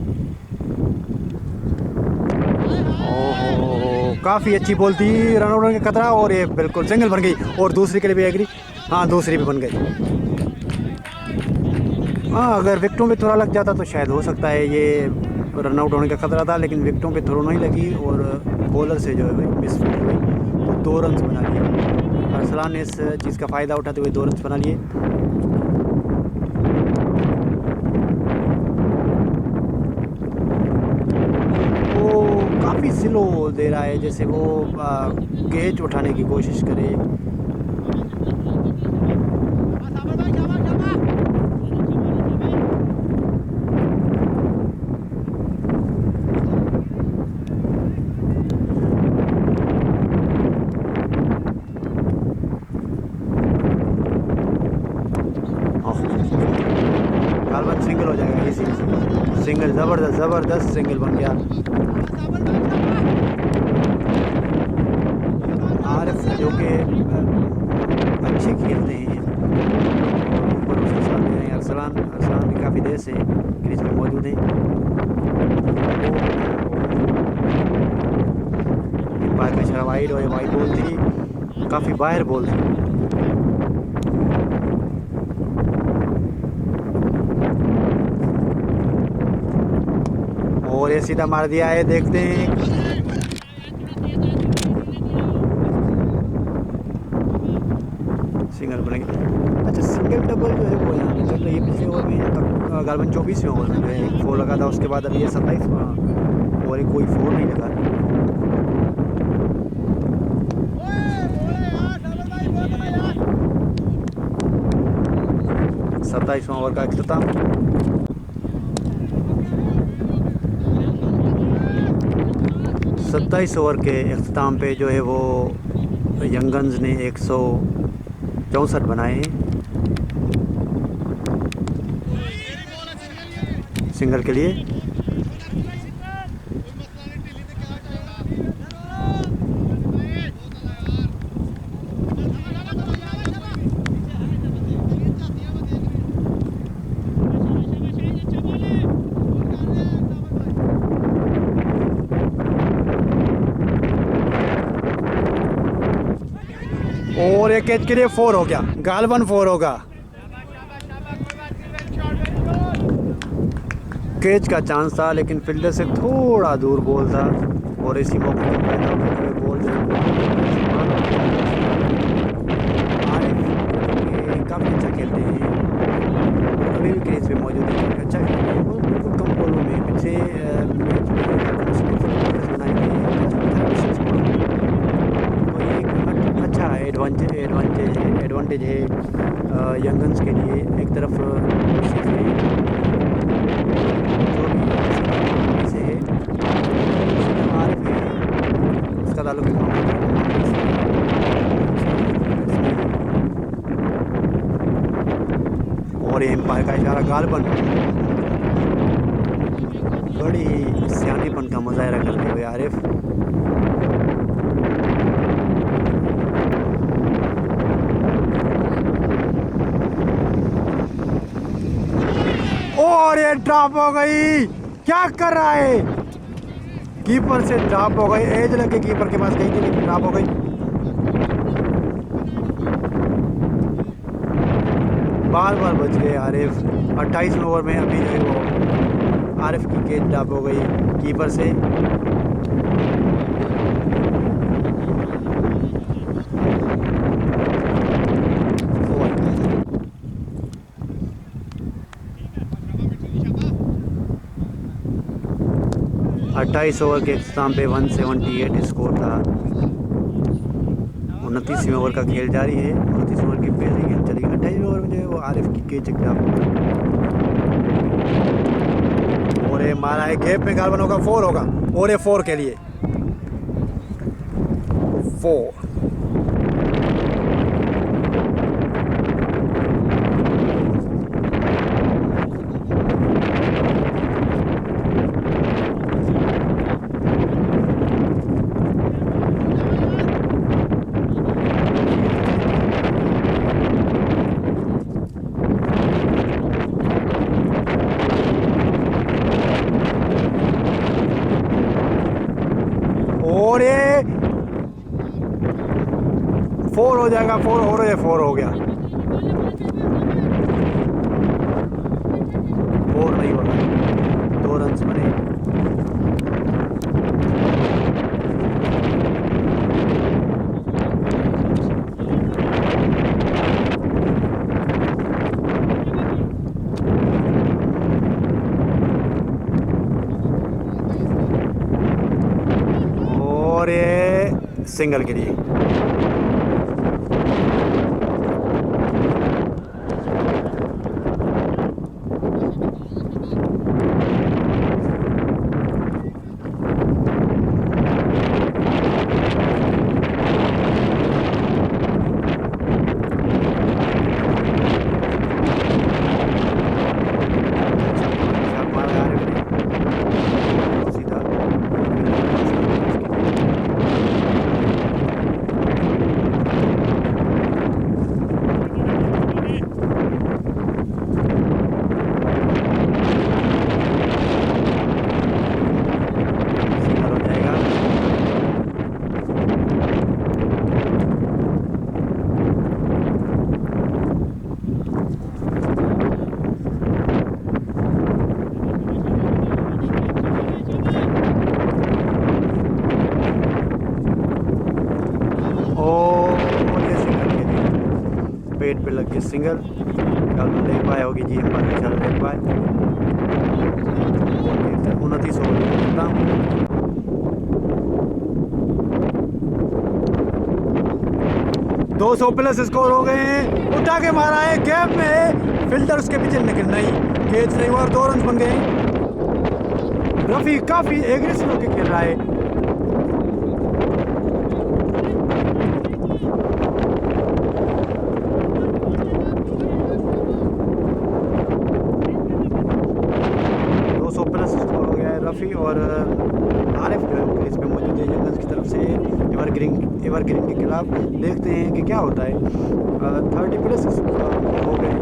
काफ़ी अच्छी बॉल थी, रन आउट का खतरा और ये बिल्कुल सिंगल बन गई और दूसरी के लिए भी एग्री। हाँ, दूसरी भी बन गई। हाँ, अगर विकेटों पे थोड़ा लग जाता तो शायद हो सकता है ये रन आउट होने का खतरा था, लेकिन विकेटों पे थोड़ा नहीं लगी और बॉलर से जो है भाई मिस फील्ड हुई तो 2 रन बना लिए। अरसलान ने इस चीज़ का फ़ायदा उठाते हुए 2 रन बना लिए। काफ़ी स्लो दे रहा है, जैसे वो कैच उठाने की कोशिश करे। सिंगल हो जाएगा इसी सिंगल, ज़बरदस्त ज़बरदस्त सिंगल बन गया। आरिफ जो कि अच्छे खेलते हैं ऊपर उसके साथ हैं अरसलान भी काफ़ी देर से क्रीज में मौजूद हैं। एम्पायर का इशारा वाइड और वाइड बॉल थी, काफ़ी बाहर बॉल थी। और ये सीधा मार दिया है, देखते हैं सिंगल बनेंगे। अच्छा सिंगल डबल जो है वो यहाँ पे चल रही है पिछले ओवर में तक गालबन 24वें ओवर में जो है एक 4 लगा था, उसके बाद अभी ये 27 और एक कोई 4 नहीं लगा। 27वां ओवर का अख्ताम। सत्ताईस ओवर के अख्ताम पे जो है वो यंगन्स ने 164 बनाए हैं सिंगल के लिए। और एक कैच के लिए 4 हो गया, गालबन 4 होगा। कैच का चांस था लेकिन फील्डर से थोड़ा दूर बॉल था और इसी मौके पर पैदा हुए बॉल जो काफ़ी अच्छा खेलते हैं, अभी भी क्रीज पे मौजूद है, काफ़ी अच्छा खेलते हैं। वो बिल्कुल कम बॉलों में पीछे अच्छा एडवांटेज है यंगन्स के लिए। एक तरफ से है उसका ताल्लुक और ये एम्पायर का इशारा गालबन बड़ी सियानीपन का मुजाहरा करते हुए आरिफ। और ये ड्रॉप हो गई, क्या कर रहा है, कीपर से ड्रॉप हो गई, एज लगे कीपर के पास गई थी लेकिन ड्रॉप हो गई। बार बार बच गए आरिफ। 28वें ओवर में अभी जो है वो आरिफ की कैच ड्रॉप हो गई कीपर से। अट्ठाईस ओवर के इख्तिताम पे 178 स्कोर था। 29वें ओवर का खेल जारी है, 29 ओवर की पहली गेंद चली। 28वें ओवर में जो है वो आरिफ की कैच ड्रॉप और ये मारा है गैप में, गालबन होगा 4 होगा और ये 4 के लिए 4। और ये 4 हो जाएगा, 4 और ये 4 हो गया। 4 नहीं होगा, 2 रन बने। और ये सिंगल के लिए ये सिंगल गालबन ले पाए होगी जी एम्पायर के साथ ले पाए 29 ओवर खेलता हूँ। 200 प्लस स्कोर हो गए हैं। उठा के मारा है, गैप में है, फील्डर उसके पीछे निकल नहीं, कैच नहीं हुआ और 2 रन बन गए। रफ़ी काफ़ी एग्रेसिव होकर खेल रहा है। रफ़ी और आरिफ जो है इस पे मौजूद है जंगल्स की तरफ से एवरग्रीन के खिलाफ। देखते हैं कि क्या होता है। 30 प्लस हो गए,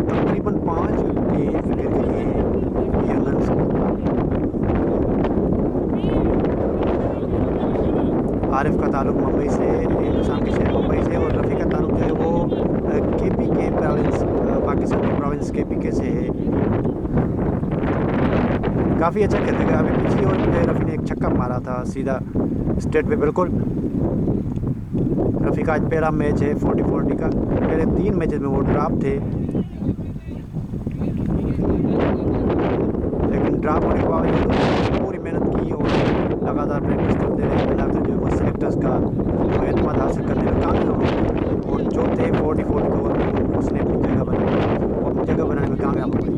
तकरीबन 5 विकेट के लिए जंगल्स। आरिफ का ताल्लुक मुंबई से, हिंदुस्तान के शहर मुंबई से, और रफ़ी का ताल्लुक जो है वो KPK प्रोविंस, पाकिस्तान के प्रोविंस KPK से है। काफ़ी अच्छा खेलेगा। अभी पिछली ओवर में रफ़ी ने एक छक्का मारा था सीधा स्ट्रेट पे बिल्कुल। रफ़ी का आज पहला मैच है 40-40 का। पहले 3 मैचेस में वो ड्रॉप थे, लेकिन ड्रॉप होने के बावजूद पूरी मेहनत की और लगातार प्रैक्टिस करते रहे, लगातार जो है वो सेलेक्टर्स का एतमाद हासिल करने में कामयाब हो। और जो थे 40-40 के ओवर में उसने अपनी जगह बनाई, वो अपनी जगह बनाने में कामयाब हो गई।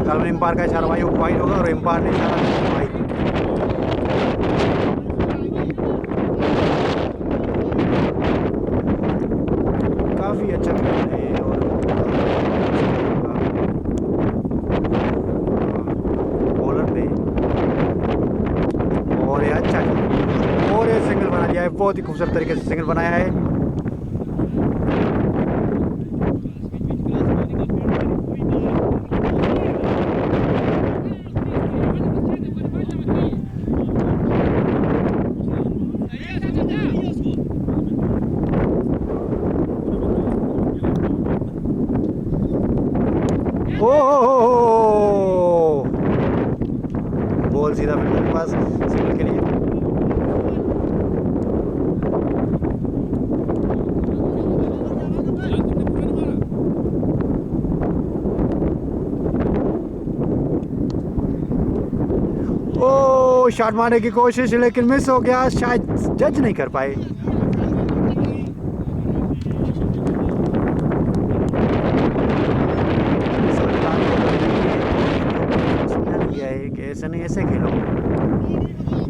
गालबन एम्पायर का इशारा भाई वाइड होगा और एम्पायर ने इशारा दिया भाई। काफ़ी अच्छा खेल रहे हैं और बॉलर पे और ये अच्छा और ये सिंगल बना दिया है, बहुत ही खूबसूरत तरीके से सिंगल बनाया है। बॉल सीधा फील्डर के पास सिंगल के लिए। ओ शॉट मारने की कोशिश लेकिन मिस हो गया, शायद जज नहीं कर पाए। ऐसे नहीं, ऐसे खेलो,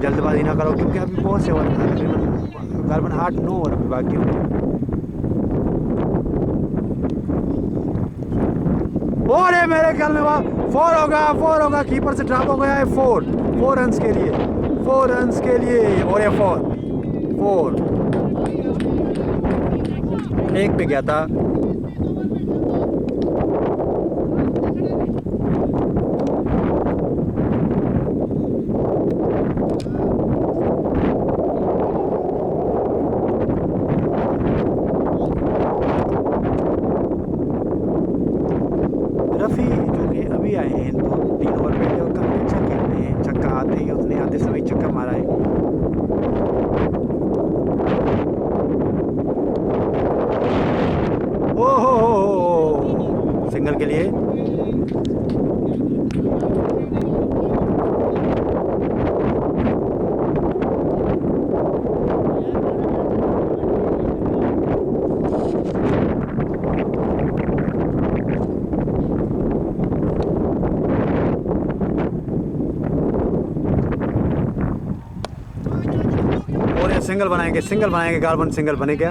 जल्दबाजी ना करो क्योंकि अभी बहुत से ओवर तकरीबन गालबन 8-9 ओवर अभी बाकी होंगे। और ये मेरे ख्याल में वहाँ 4 होगा, कीपर से ड्रॉप हो गया है। 4 रन्स के लिए और ये 4 एक पे गया था। रफ़ी जो कि अभी आए हैं 2-3 ओवर पहले और काफ़ी अच्छा खेल रहे हैं। छक्का उसने आते समय छक्का मारा है। ओहो सिंगल के लिए सिंगल बनाएंगे गालबन सिंगल बने क्या।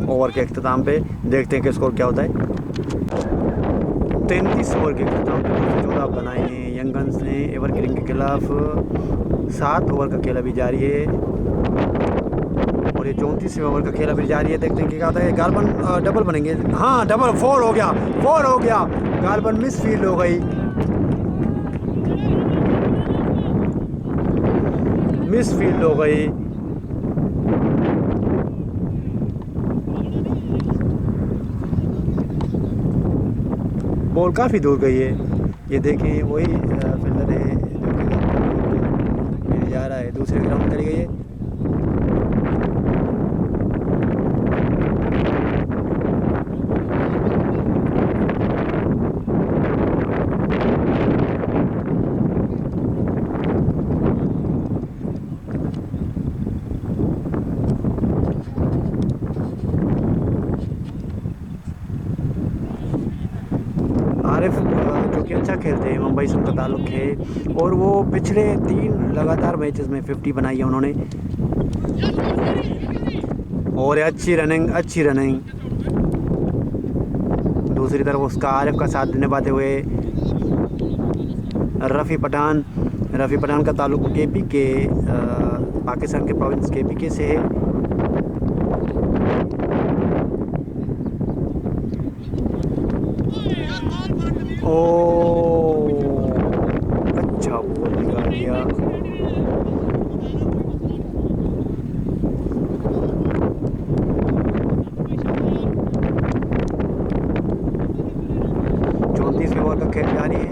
ओवर के अख्ताम पे देखते हैं कि स्कोर क्या होता है। 33 ओवर के अख्ताम पे 214 बनाए हैं यंगन्स ने एवरग्रीन के खिलाफ। 7 ओवर का खेल अभी जारी है और ये 34वें ओवर का खेल अभी जारी है। देखते हैं क्या होता है। गालबन डबल बनेंगे, हाँ डबल 4 हो गया। गालबन मिस फील्ड हो गई, बॉल काफ़ी दूर गई है। ये देखें वही फील्डर है जो कि दूसरे ग्राउंड में चली गई है। आरिफ जो कि अच्छा खेलते हैं, मुंबई से उनका ताल्लुक़ है और वो पिछले 3 लगातार मैचेस में 50 बनाई है उन्होंने। और अच्छी रनिंग। दूसरी तरफ उसका आरिफ का साथ निभाते हुए रफ़ी पठान का ताल्लुक़ KP के पाकिस्तान के प्रोविंस KPK से है। अच्छा बॉल निकाल दिया। ओवर का खेल जारी है।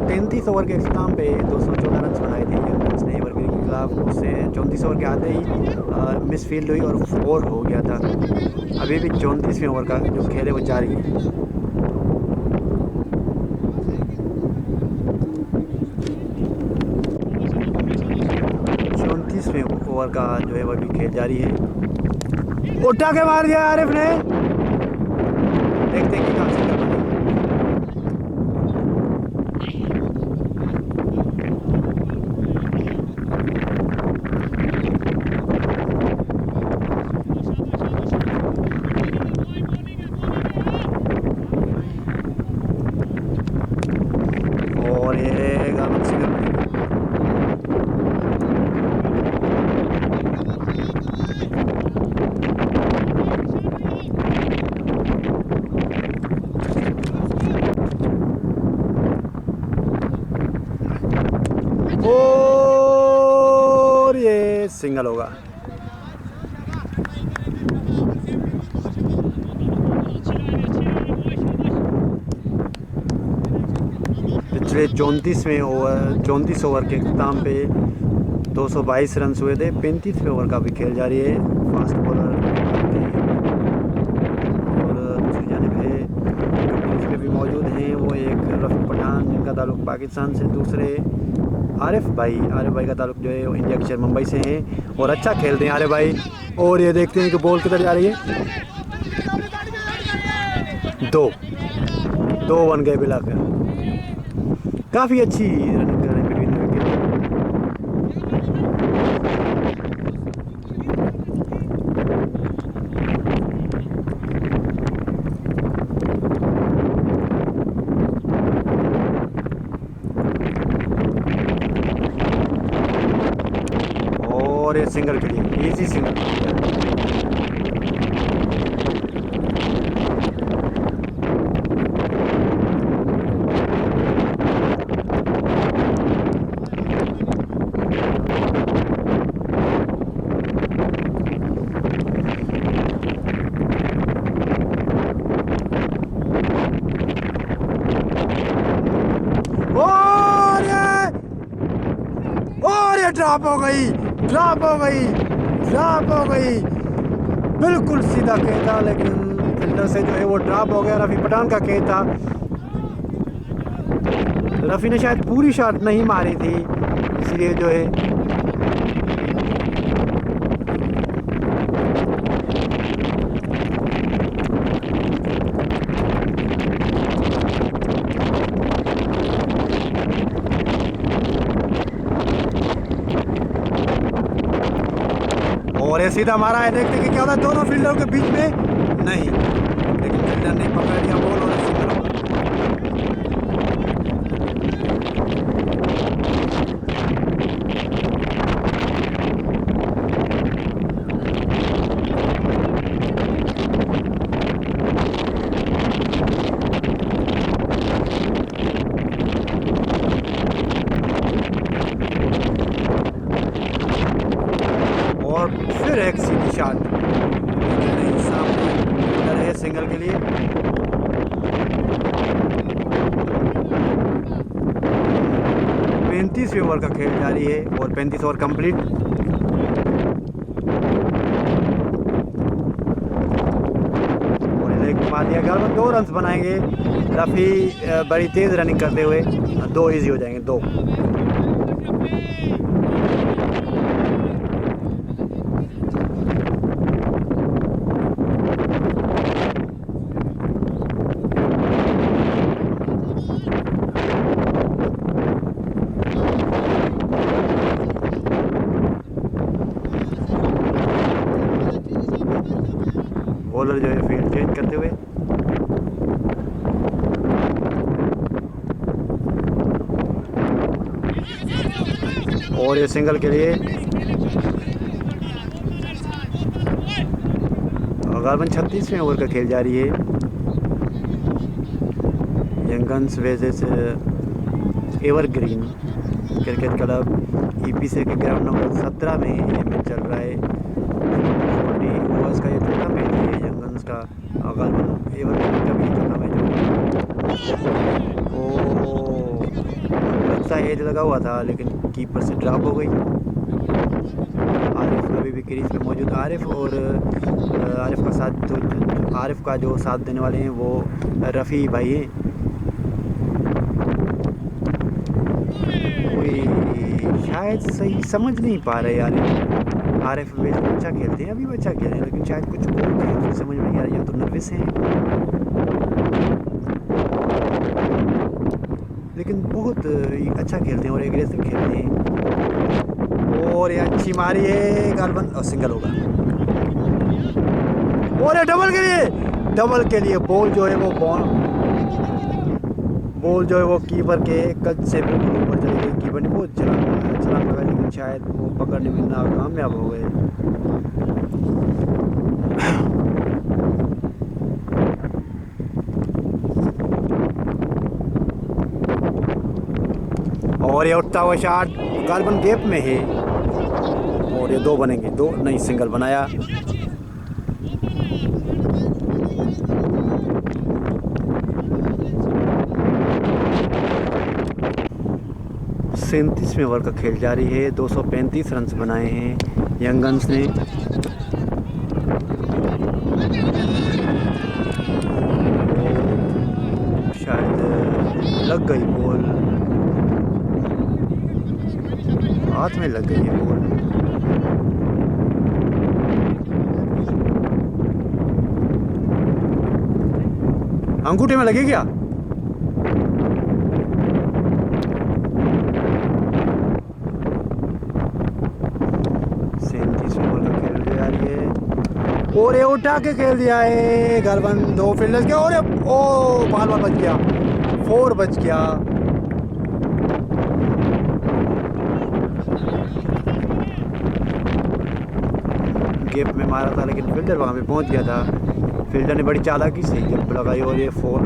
33 ओवर के अख्ताम पे 214 रन बनाए थे यंगन्स ने एवरग्रीन के खिलाफ। उससे 34 ओवर के आते ही मिस फील्ड हुई और 4 हो गया था। अभी भी 34वें ओवर का जो खेल है वो जारी है। ओवर का जो है वह भी खेल जारी है। उठा के मार दिया आरिफ ने। देखते हैं कि कहाँ से कर पाएंगे। और ये गार्मेंट से कर और ये सिंगल होगा। पिछले 34 ओवर के अख्ताम पे 222 रन हुए थे। 35वें ओवर का भी खेल जारी है। फास्ट बॉलर और दूसरी जानिब है पे भी मौजूद हैं वो एक रफ़ी पठान जिनका ताल्लुक़ पाकिस्तान से, दूसरे आरिफ भाई का ताल्लुक़ जो है वो इंडिया के शहर मुंबई से हैं और अच्छा खेलते हैं आरिफ भाई। और ये देखते हैं कि बॉल किधर जा रही है। 2 बन गए मिलाकर। काफ़ी अच्छी रनिंग कर रहे हैं बिटवीन द विकेट। और ये सिंगल के लिए इजी सिंगल। और ये ड्रॉप हो गई। बिल्कुल सीधा कैच था लेकिन फील्डर से जो है वो ड्रॉप हो गया। रफ़ी पठान का कैच था। रफ़ी ने शायद पूरी शॉट नहीं मारी थी, इसलिए जो है और ये सीधा मारा है। देखते कि क्या होता है दोनों फील्डरों के बीच में। नहीं, लेकिन फील्डर ने पकड़ लिया बॉल और सिंगल हो गया। और फिर एक सीधी शॉट सामने है सिंगल के लिए। 35वें ओवर का खेल जारी है और 35 ओवर कंप्लीट। और लेग मार दिया, गालबन 2 रन बनाएंगे। रफ़ी बड़ी तेज़ रनिंग करते हुए 2 इजी हो जाएंगे, 2। बॉलर जो है फील्ड चेंज करते हुए और ये सिंगल के लिए गालबन 36वें ओवर का खेल जारी है। Young Guns versus Evergreen Cricket Club EPC के ग्राउंड नंबर 17 में ये मैच चल रहा है। 40 ओवर्स का ये चौथा मैच है यंगन्स का। गालबन एवरग्रीन का भी चौथा मैच लगता है एज लगा हुआ था, लेकिन कीपर से ड्रॉप हो गई। आरिफ अभी भी क्रीज पे मौजूद। आरिफ और आरिफ का जो साथ देने वाले हैं वो रफ़ी भाई हैं। कोई शायद सही समझ नहीं पा रहे यार। आरिफ भी अच्छा खेलते हैं, अभी भी अच्छा खेल रहे हैं, लेकिन शायद कुछ बोलते हैं तो समझ में नहीं आ रहा, या तो नर्वस हैं। लेकिन बहुत अच्छा खेलते हैं और एग्रेसिव खेलते हैं। और ये अच्छी मारी है गालबन और सिंगल होगा। और ये डबल के लिए बॉल जो है वो कीपर के कद से बिल्कुल ऊपर चली गई। कीपर ने बहुत छलांग लगाई, लेकिन शायद वो पकड़ने में नाकामयाब हो गए। और ये उठता हुआ शॉट गालबन गैप में है और ये 2 बनेंगे, 2 नहीं सिंगल बनाया। सैंतीसवें ओवर का खेल जारी है। 235 रन बनाए हैं यंगन्स ने। शायद लग गई बॉल, हाथ में लग गई है बॉल। अंगूठे में लगी क्या? और ये उठा के खेल दिया है गालबन 2 फील्डर्स के। और बाल बच गया, 4 बच गया। गैप में मारा था, लेकिन फील्डर वहाँ पे पहुँच गया था। फील्डर ने बड़ी चालाकी से जब लगाई और ये 4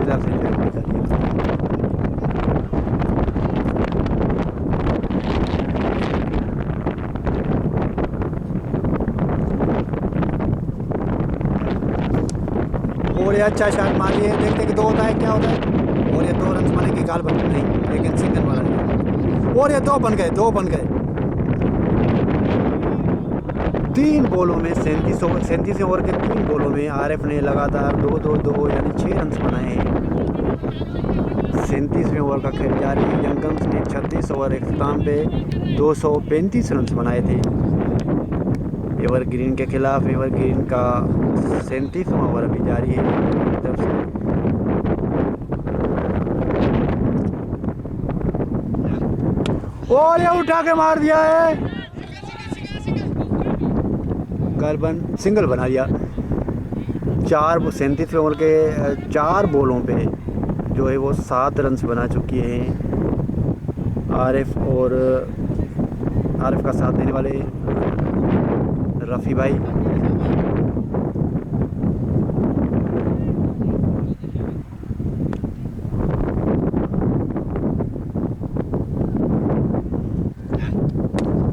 इधर से निकल दिया। और ये अच्छा शॉट मारी है, देखते कि 2 होता है क्या होता है। और ये 2 रन बनेंगे गालबन नहीं, लेकिन सिंगल वाला है। और ये 2 बन गए। 3 बॉलों में 37 ओवर के 3 बॉलों में आरिफ ने लगातार 2 यानी 6 रन बनाए हैं। 37वें ओवर का खेल जारी है। यंगन्स ने 36 ओवर इख्तिताम पे 235 रन बनाए थे एवरग्रीन के खिलाफ। एवरग्रीन का 37वां ओवर अभी जारी है तरफ से। और ये उठा के मार दिया है गालबन, सिंगल बना दिया। 37वें ओवर के 4 बॉलों पे जो है वो 7 रन बना चुकी हैं आरिफ और आरिफ का साथ देने वाले रफ़ी भाई।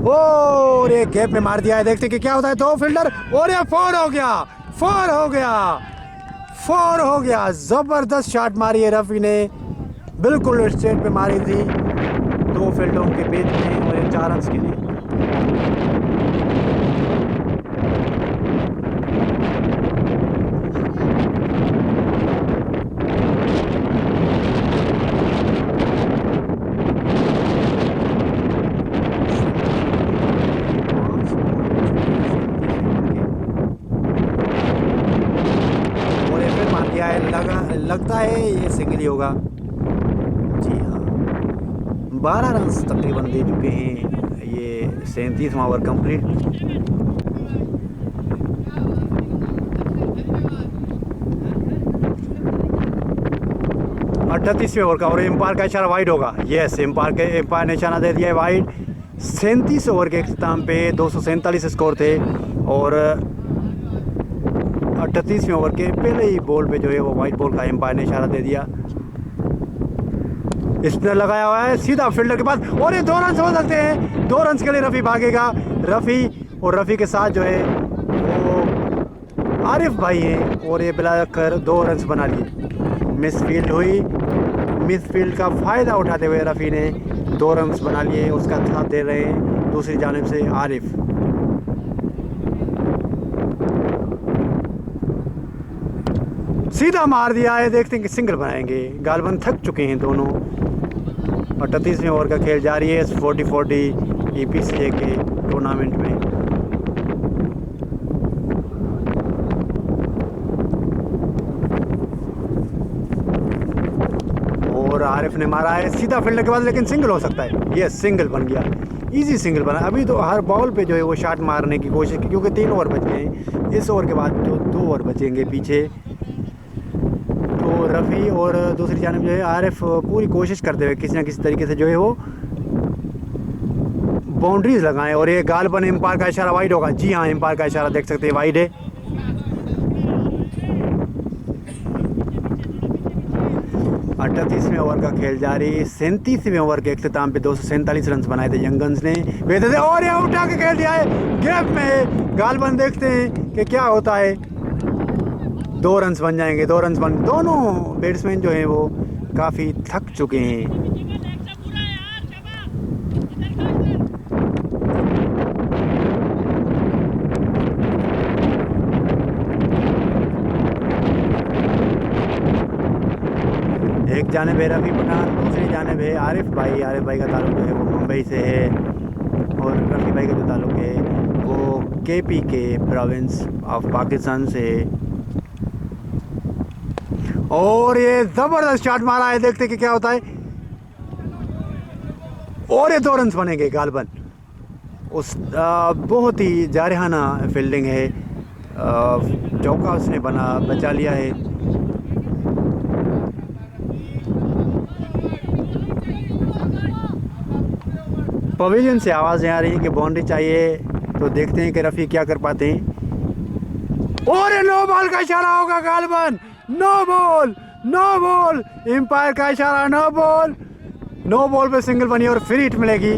और ये गैप में मार दिया है, देखते कि क्या होता है। 2 फील्डर और ये 4 हो गया। जबरदस्त शॉट मारी है रफ़ी ने, बिल्कुल स्ट्रेट पे मारी थी। 2 फील्डों के बीच में और 4 रन के लिए। और ये फिर मान लिया है, लगता है ये सिंगल ही होगा। जी हाँ, 12 रन तकरीबन दे चुके हैं। ये 37वां ओवर कंप्लीट। अड़तीसवें ओवर का और एम्पायर का इशारा वाइड होगा। यस, एम्पायर ने इशारा दे दिया है वाइड। 37 ओवर के अख्ताम पे 247 स्कोर थे और 38वें ओवर के पहले ही बॉल पे जो है वो वाइट बॉल का एम्पायर ने इशारा दे दिया। स्पिनर लगाया हुआ है सीधा फील्डर के पास और ये 2 रन हो सकते हैं। 2 रन के लिए रफ़ी भागेगा। रफ़ी के साथ जो है वो आरिफ भाई हैं और ये मिलाकर 2 रन बना लिए। मिस फील्ड हुई। मिस फील्ड का फ़ायदा उठाते हुए रफ़ी ने 2 रन बना लिए। उसका साथ दे रहे हैं दूसरी जानिब से आरिफ। सीधा मार दिया है। देखते हैं कि सिंगल बनाएंगे। गालबन थक चुके हैं दोनों। 38वें ओवर का खेल जारी है 40-40 EPCA के टूर्नामेंट में। और आरिफ ने मारा है सीधा फील्डर के बाद, लेकिन सिंगल हो सकता है। ये सिंगल बन गया, इजी सिंगल बना। अभी तो हर बॉल पे जो है वो शॉट मारने की कोशिश की, क्योंकि 3 ओवर बच गए हैं। इस ओवर के बाद जो 2 ओवर बचेंगे पीछे, तो रफ़ी और दूसरी जानिब जो है आरिफ पूरी कोशिश करते हुए किसी न किसी तरीके से जो है वो बाउंड्रीज लगाएं। और ये गालबन एम्पायर का इशारा वाइड होगा। जी हाँ, एम्पायर का इशारा देख सकते हैं वाइड है। अड़तीसवें ओवर का खेल जारी। 37वें ओवर के अख्ताम पे 247 रन बनाए थे यंगन्स ने। बेहतर थे और ये उठा के खेल दिया है गैप में। गालबन देखते हैं कि क्या होता है। 2 रन बन जाएंगे। 2 रन बन। दोनों बैट्समैन जो हैं वो काफ़ी थक चुके हैं। एक जानिब है रफ़ी पठान, दूसरी जानिब है आरिफ भाई। आरिफ भाई का ताल्लुक जो है वो मुंबई से है और रफ़ी भाई का जो ताल्लुक है वो KP के प्रोविंस ऑफ पाकिस्तान से है। और ये ज़बरदस्त शॉट मारा है। देखते कि क्या होता है। और ये 2 रन बनेंगे। गालबन उस बहुत ही जारहाना फील्डिंग है। चौका उसने बचा लिया है। पवेलियन से आवाज़ें आ रही हैं कि बाउंड्री चाहिए, तो देखते हैं कि रफ़ी क्या कर पाते हैं। और ये नो बॉल का इशारा होगा। गालबन नो बॉल। एम्पायर का इशारा नो बॉल पे सिंगल बनी और फ्री हिट मिलेगी।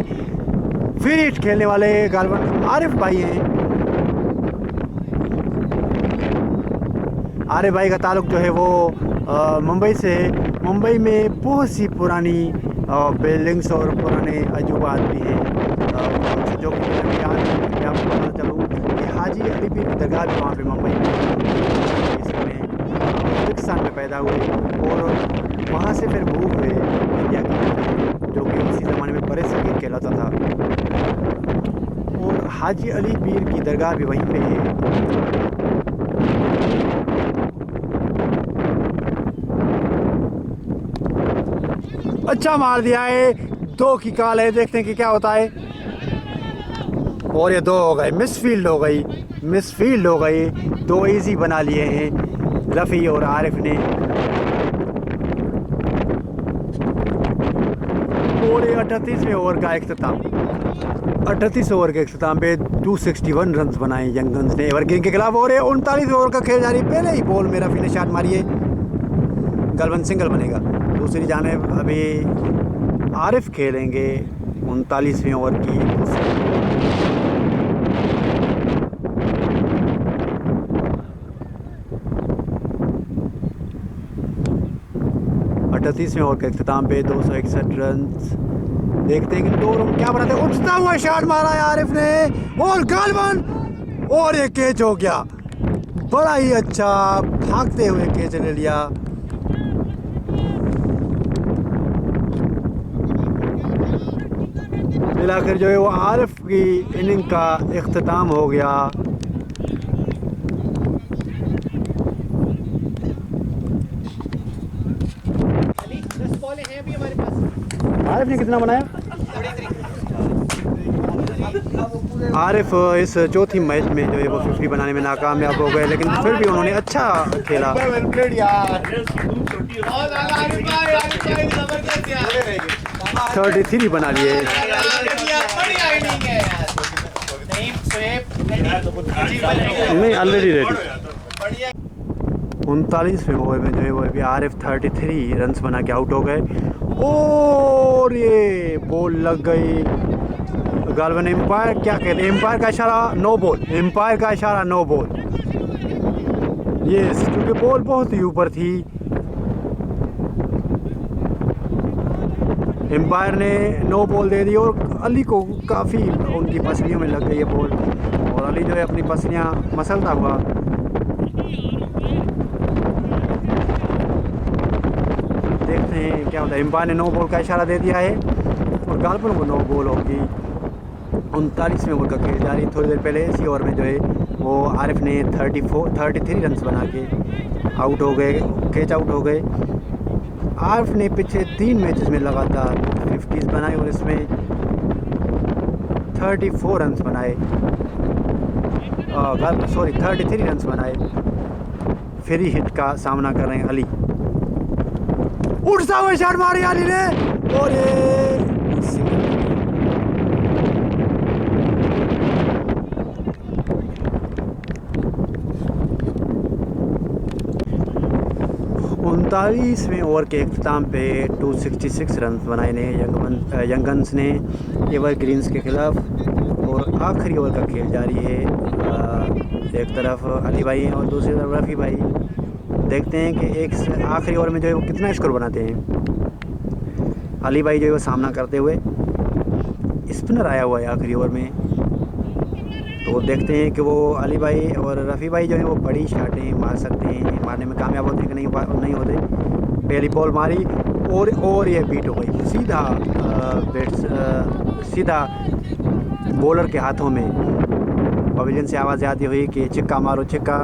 फ्री हिट खेलने वाले गालबन आरिफ भाई हैं। आरिफ भाई का ताल्लुक जो है वो मुंबई से है। मुंबई में बहुत सी पुरानी बिल्डिंग्स और पुराने अजूबात भी हैं, जो कि मैं आपको बता चलूँ कि हाजी अली पीर की दरगाह भी वहाँ पे मुंबई में पाकिस्तान में पैदा हुए और वहाँ से फिर मूव हुए इंडिया की, जो कि उसी ज़माने में बड़े सगीर कहलाता था। और हाजी अली पीर की दरगाह भी वहीं पे है। अच्छा मार दिया है। 2 की कॉल है। देखते हैं कि क्या होता है। और ये 2 हो गए। मिस फील्ड हो गई। 2 इजी बना लिए हैं रफ़ी और आरिफ ने। और ये 38वें ओवर का अख्ताम। 38 ओवर के अख्ताम पे 261 रन बनाए यंगन्स ने एवरग्रीन के खिलाफ। और ये 39 ओवर का खेल जारी। पहले ही बॉल में रफ़ी ने शॉट मारी है। गालबन सिंगल बनेगा। दूसरी जानिब अभी आरिफ खेलेंगे 39वें ओवर की। 38वें ओवर के अख्ताम पे 261 रन देखते हैं कि 2 ओवर में क्या बनाते हैं। उठता हुआ शॉट मारा है आरिफ ने और गालबन, और ये कैच हो गया। बड़ा ही अच्छा भागते हुए कैच ले लिया। आखिर जो है वो आरिफ की इनिंग का इख्तिताम हो गया। आरिफ ने कितना बनाया? आरिफ इस चौथी मैच में जो है वो 50 बनाने में नाकामयाब हो गए, लेकिन फिर भी उन्होंने अच्छा खेला। 33 बना लिए। नहीं, ऑलरेडी रेडी। 39वें ओवर में जो है वो अभी आरिफ 33 रन्स बना के आउट हो गए और ये बॉल लग गई। गालबन एम्पायर क्या कहते हैं, एम्पायर का इशारा नो बॉल, एम्पायर का इशारा नो बॉल। ये क्योंकि बॉल बहुत ही ऊपर थी, एम्पायर ने नो बॉल दे दी और अली को काफ़ी उनकी पसलियों में लग गई है बॉल और अली जो है अपनी पसलियाँ मसलता हुआ देखते हैं क्या होता है। एम्पायर ने नो बॉल का इशारा दे दिया है और गालबन को नो बॉल होगी। 39वें ओवर का खेल जारी। थोड़ी देर पहले इसी ओवर में जो है वो आरिफ ने 33 रन्स बना के आउट हो गए, कैच आउट हो गए। आरिफ ने पिछले 3 मैचेस में लगातार 50s बनाए और इसमें 34 रन्स बनाए, 33 रन्स बनाए। फ्री हिट का सामना कर रहे हैं अली। उड़ता हुआ शॉट मारी अली ने और ये 39वें ओवर के अख्ताम पे 266 रन बनाए ने यंगन्स ने एवरग्रीन्स के खिलाफ और आखिरी ओवर का खेल जारी है। एक तरफ अली भाई और दूसरी तरफ रफ़ी भाई। देखते हैं कि एक आखिरी ओवर में जो है वो कितना स्कोर बनाते हैं। अली भाई जो है वो सामना करते हुए, स्पिनर आया हुआ है आखिरी ओवर में, तो देखते हैं कि वो अली भाई और रफ़ी भाई जो है वो बड़ी शॉटें मार सकते हैं, मारने में कामयाब होते हैं कि नहीं होते। पहली बॉल मारी और ये बीट हो गई सीधा बॉलर के हाथों में। पवेलियन से आवाज़ आती हुई कि छिक्का मारो छिक्का,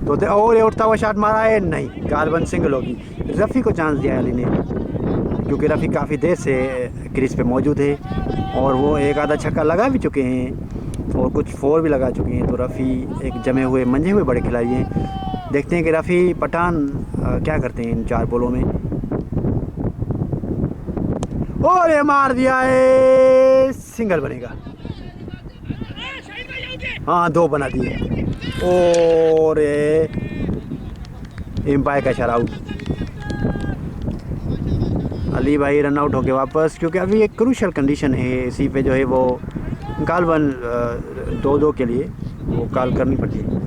तो और ये उठता हुआ शॉट मारा है, नहीं, गालबन सिंगल होगी। रफ़ी को चांस दिया अली ने क्योंकि रफ़ी काफ़ी देर से क्रीज पे मौजूद है और वो एक आधा छक्का लगा भी चुके हैं और कुछ 4 भी लगा चुके हैं। तो रफ़ी एक जमे हुए मंझे हुए बड़े खिलाड़ी हैं। देखते हैं कि रफ़ी पठान क्या करते हैं इन 4 बॉलों में। और ये मार दिया है, सिंगल बनेगा। हाँ, 2 बना दिए और एम्पायर का इशारा आउट। अली भाई रन आउट हो गए वापस क्योंकि अभी एक क्रूशल कंडीशन है, इसी पे जो है वो गालबन 2-2 के लिए वो कॉल करनी पड़ती है।